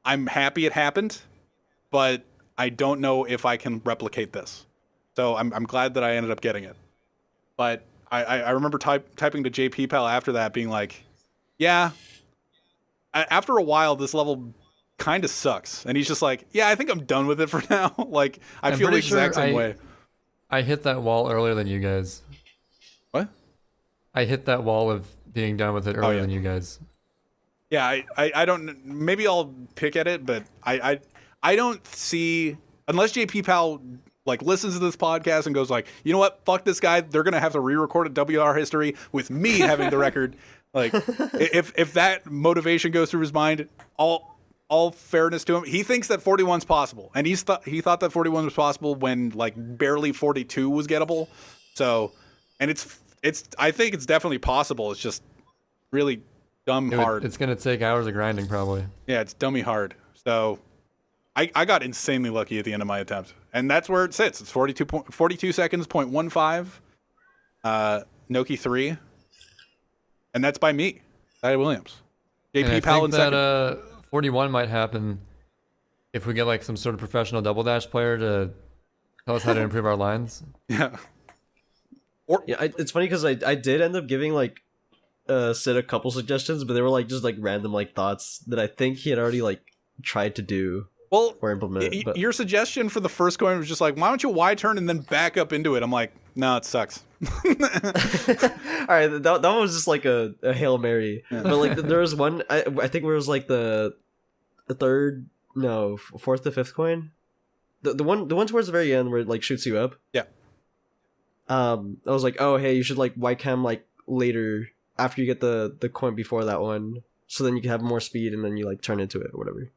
S3: I'm happy it happened, but I don't know if I can replicate this. So I'm glad that I ended up getting it. but I remember typing to JP Pal after that, being like, yeah, after a while, this level kind of sucks. And he's just like, yeah, I think I'm done with it for now. Like, I feel the exact same way.
S2: I hit that wall earlier than you guys.
S3: What?
S2: I hit that wall of being done with it earlier than you guys.
S3: Yeah, I don't, maybe I'll pick at it, but I don't see, unless JP Pal like listens to this podcast and goes like, you know what, fuck this guy, they're gonna have to re-record a Dubya Arr History with me having the record. Like, if that motivation goes through his mind, all fairness to him, he thinks that 41's possible, and he thought that 41 was possible when like barely 42 was gettable. So, and it's I think it's definitely possible. It's just really hard.
S2: It's gonna take hours of grinding probably.
S3: Yeah, it's dummy hard. So, I got insanely lucky at the end of my attempt, and that's where it sits. It's 42 seconds, 0.15. Noki 3. And that's by me, Ty Williams. JP Pal in second.
S2: 41 might happen if we get like some sort of professional double dash player to tell us how to improve our lines.
S3: Yeah.
S1: It's funny because I did end up giving like Sid a couple suggestions, but they were like just like random like thoughts that I think he had already like tried to do.
S3: Well,
S1: or implement. But
S3: your suggestion for the first coin was just like, why don't you Y turn and then back up into it? I'm like, no, it sucks.
S1: All right, that one was just like a Hail Mary. Yeah. But like there was one, I think it was like the fourth to fifth coin. The one towards the very end where it like shoots you up.
S3: Yeah.
S1: I was like, oh hey, you should like Y cam like later after you get the coin before that one, so then you can have more speed and then you like turn into it or whatever.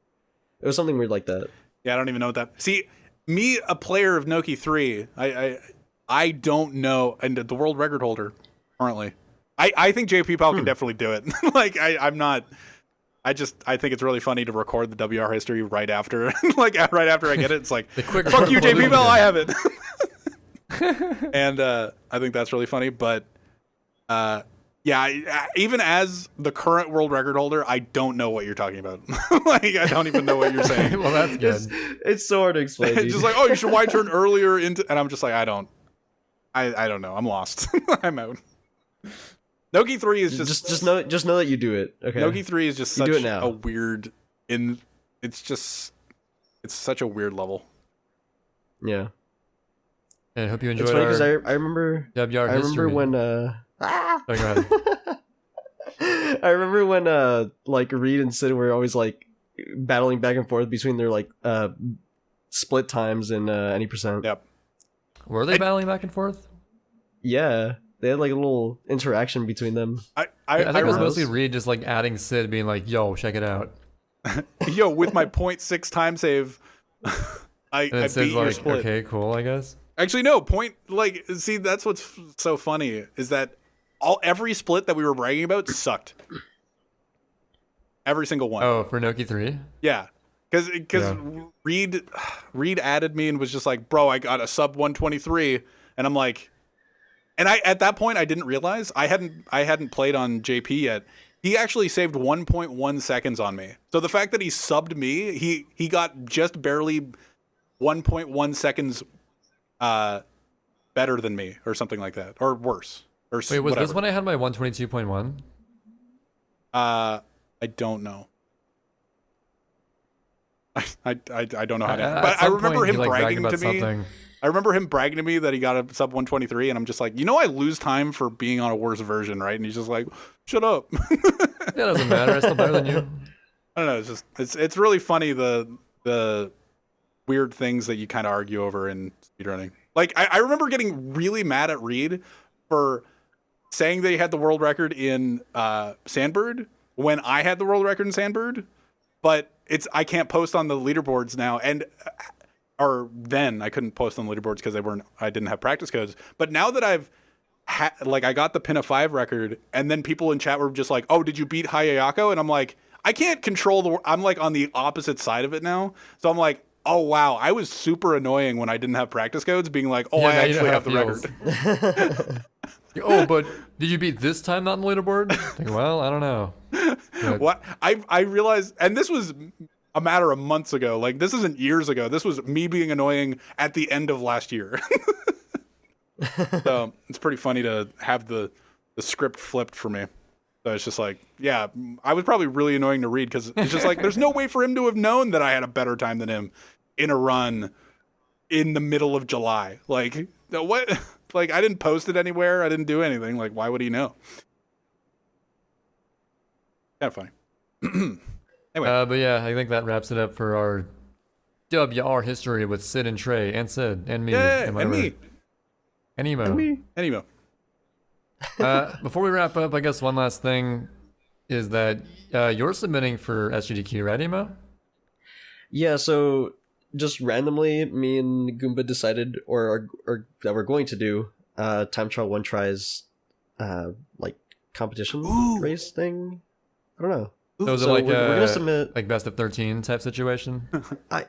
S1: It was something weird like that.
S3: Yeah, I don't even know what that. See, me, a player of Noki 3, I don't know, and the world record holder currently. I think JP Pal can definitely do it. Like I'm not. I think it's really funny to record the Dubya Arr History right after, like right after I get it. It's like, fuck you, JP Pal, I have it. And I think that's really funny, but yeah, even as the current world record holder, I don't know what you're talking about. Like, I don't even know what you're saying.
S2: Well, that's good.
S1: It's so hard to explain.
S3: It's just like, oh, you should Y turn earlier into, and I'm just like, I don't know. I'm lost. I'm out. Noki 3 is
S1: just know that you do it. Okay.
S3: Noki 3 is just such a weird it's such a weird level.
S1: Yeah.
S2: And I hope you enjoyed.
S1: It's funny because I remember
S2: Dubya Arr History.
S1: Remember when
S2: Oh, go ahead.
S1: I remember when like Reed and Sid were always like battling back and forth between their like split times and any percent.
S3: Yep.
S2: Were they battling back and forth?
S1: Yeah, they had like a little interaction between them.
S3: I
S2: think it was mostly Reed just like adding Sid, being like, "Yo, check it out."
S3: Yo, with my 0.6 time save, I beat your split.
S2: Okay, cool, I guess.
S3: Actually, no, see, that's what's so funny is that every split that we were bragging about sucked. Every single one.
S2: Oh, for Noki 3?
S3: Yeah. Because Reed added me and was just like, bro, I got a sub 123. And I'm like, and at that point, I didn't realize I hadn't played on JP yet. He actually saved 1.1 seconds on me. So the fact that he subbed me, he got just barely 1.1 seconds better than me or something like that, or worse. Or
S2: wait, was
S3: whatever.
S2: this when I had my 122.1?
S3: I don't know. I don't know how to. But I remember him bragging to me. Something. I remember him bragging to me that he got a sub 123, and I'm just like, I lose time for being on a worse version, right? And he's just like, shut up.
S2: Yeah, it doesn't matter. I'm still better than you.
S3: I don't know. It's really funny the weird things that you kind of argue over in speedrunning. Like I remember getting really mad at Reed for saying that he had the world record in Sandbird when I had the world record in Sandbird, but I can't post on the leaderboards now, or then I couldn't post on the leaderboards because I didn't have practice codes. But now that I got the Pinna 5 record, and then people in chat were just like, "Oh, did you beat Hayayako?" And I'm like, I can't control I'm like on the opposite side of it now, so I'm like, oh wow, I was super annoying when I didn't have practice codes, being like, oh, yeah, I actually have the record.
S2: Oh, but did you beat this time not in the leaderboard? Like, well, I don't know. But
S3: what I realized, and this was a matter of months ago. Like, this isn't years ago. This was me being annoying at the end of last year. So it's pretty funny to have the script flipped for me. So it's just like, yeah, I was probably really annoying to read because it's just like, there's no way for him to have known that I had a better time than him in a run in the middle of July. Like, what? Like, I didn't post it anywhere. I didn't do anything. Like, why would he know? Kind of funny. Anyway.
S2: But yeah, I think that wraps it up for our Dubya Arr History with Sid and Trey and Sid and me.
S3: Yeah,
S2: and
S3: me.
S2: And Emo.
S3: And Emo.
S2: Before we wrap up, I guess one last thing is that you're submitting for SGDQ, right, Emo?
S1: Yeah, so just randomly, me and Goomba decided, or that we're going to do time trial one tries, like competition race thing. I don't know.
S2: So is it
S1: So
S2: like
S1: we're gonna submit
S2: like best of 13 type situation?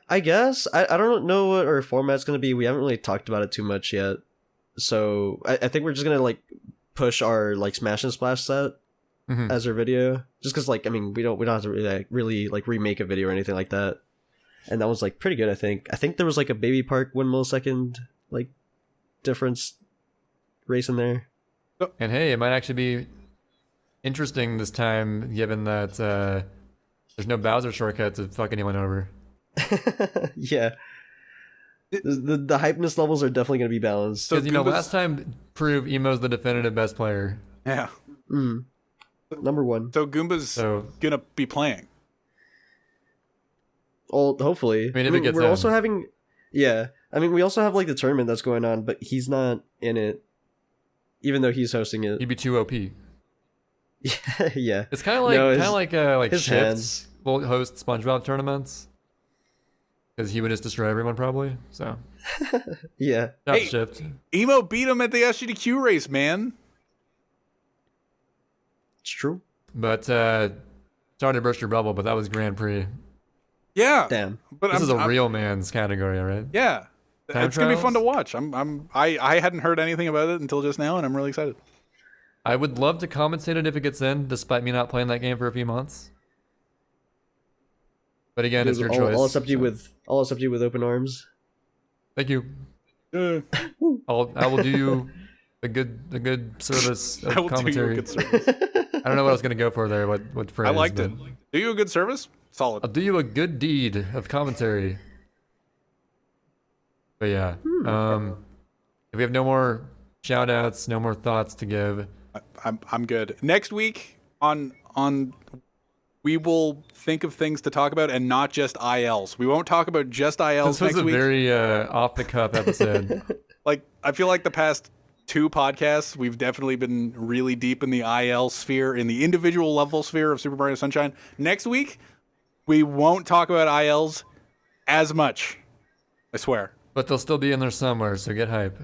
S1: I guess I don't know what our format's gonna be. We haven't really talked about it too much yet. So I think we're just gonna like push our like Smash and Splash set as our video, just because like I mean we don't have to really like remake a video or anything like that. And that was like pretty good. I think there was like a baby park 1 millisecond like difference race in there.
S2: And hey, it might actually be interesting this time, given that there's no Bowser shortcut to fuck anyone over.
S1: Yeah. The hypeness levels are definitely going to be balanced.
S2: Because, last time proved Emo's the definitive best player.
S3: Yeah.
S1: Number one.
S3: So Goomba's going to be playing.
S1: Well, hopefully.
S2: I mean, if it gets
S1: we're also having... Yeah. I mean, we also have, like, the tournament that's going on, but he's not in it, even though he's hosting it.
S2: He'd be too OP.
S1: Yeah.
S2: It's kind of like
S1: his
S2: Shifts
S1: hands.
S2: will host SpongeBob tournaments. Because he would just destroy everyone, probably. So,
S1: yeah.
S2: Not Shift.
S3: Emo beat him at the SGDQ race, man.
S1: It's true.
S2: But, sorry to burst your bubble, but that was Grand Prix.
S3: Yeah.
S1: Damn.
S3: But
S2: this is a real man's category, right?
S3: Yeah.
S2: Time
S3: it's going to be fun to
S2: trials?
S3: watch. I hadn't heard anything about it until just now, and I'm really excited.
S2: I would love to commentate it if it gets in, despite me not playing that game for a few months. But again, it's your choice.
S1: I'll accept you with open arms.
S2: Thank you. I will do you a good service of commentary.
S3: Do you a good service.
S2: I don't know what I was gonna go for there. What phrase?
S3: I liked it. Do you a good service? Solid.
S2: I'll do you a good deed of commentary. But yeah, if we have no more shout outs, no more thoughts to give,
S3: I'm good. Next week on we will think of things to talk about and not just ILs. We won't talk about just ILs next week.
S2: This was a very off the cuff episode.
S3: Like, I feel like the past 2 podcasts, we've definitely been really deep in the IL sphere, in the individual level sphere of Super Mario Sunshine. Next week, we won't talk about ILs as much. I swear.
S2: But they'll still be in there somewhere, so get hype.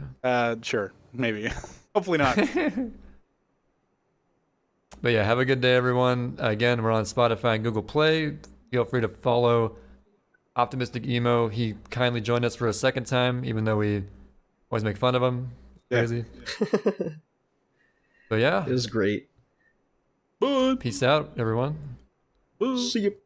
S3: Sure. Maybe. Hopefully not.
S2: But yeah, have a good day, everyone. Again, we're on Spotify and Google Play. Feel free to follow OptimisticEmo. He kindly joined us for a second time, even though we always make fun of him. Crazy. So yeah.
S1: It was great.
S2: Peace out, everyone.
S1: See you.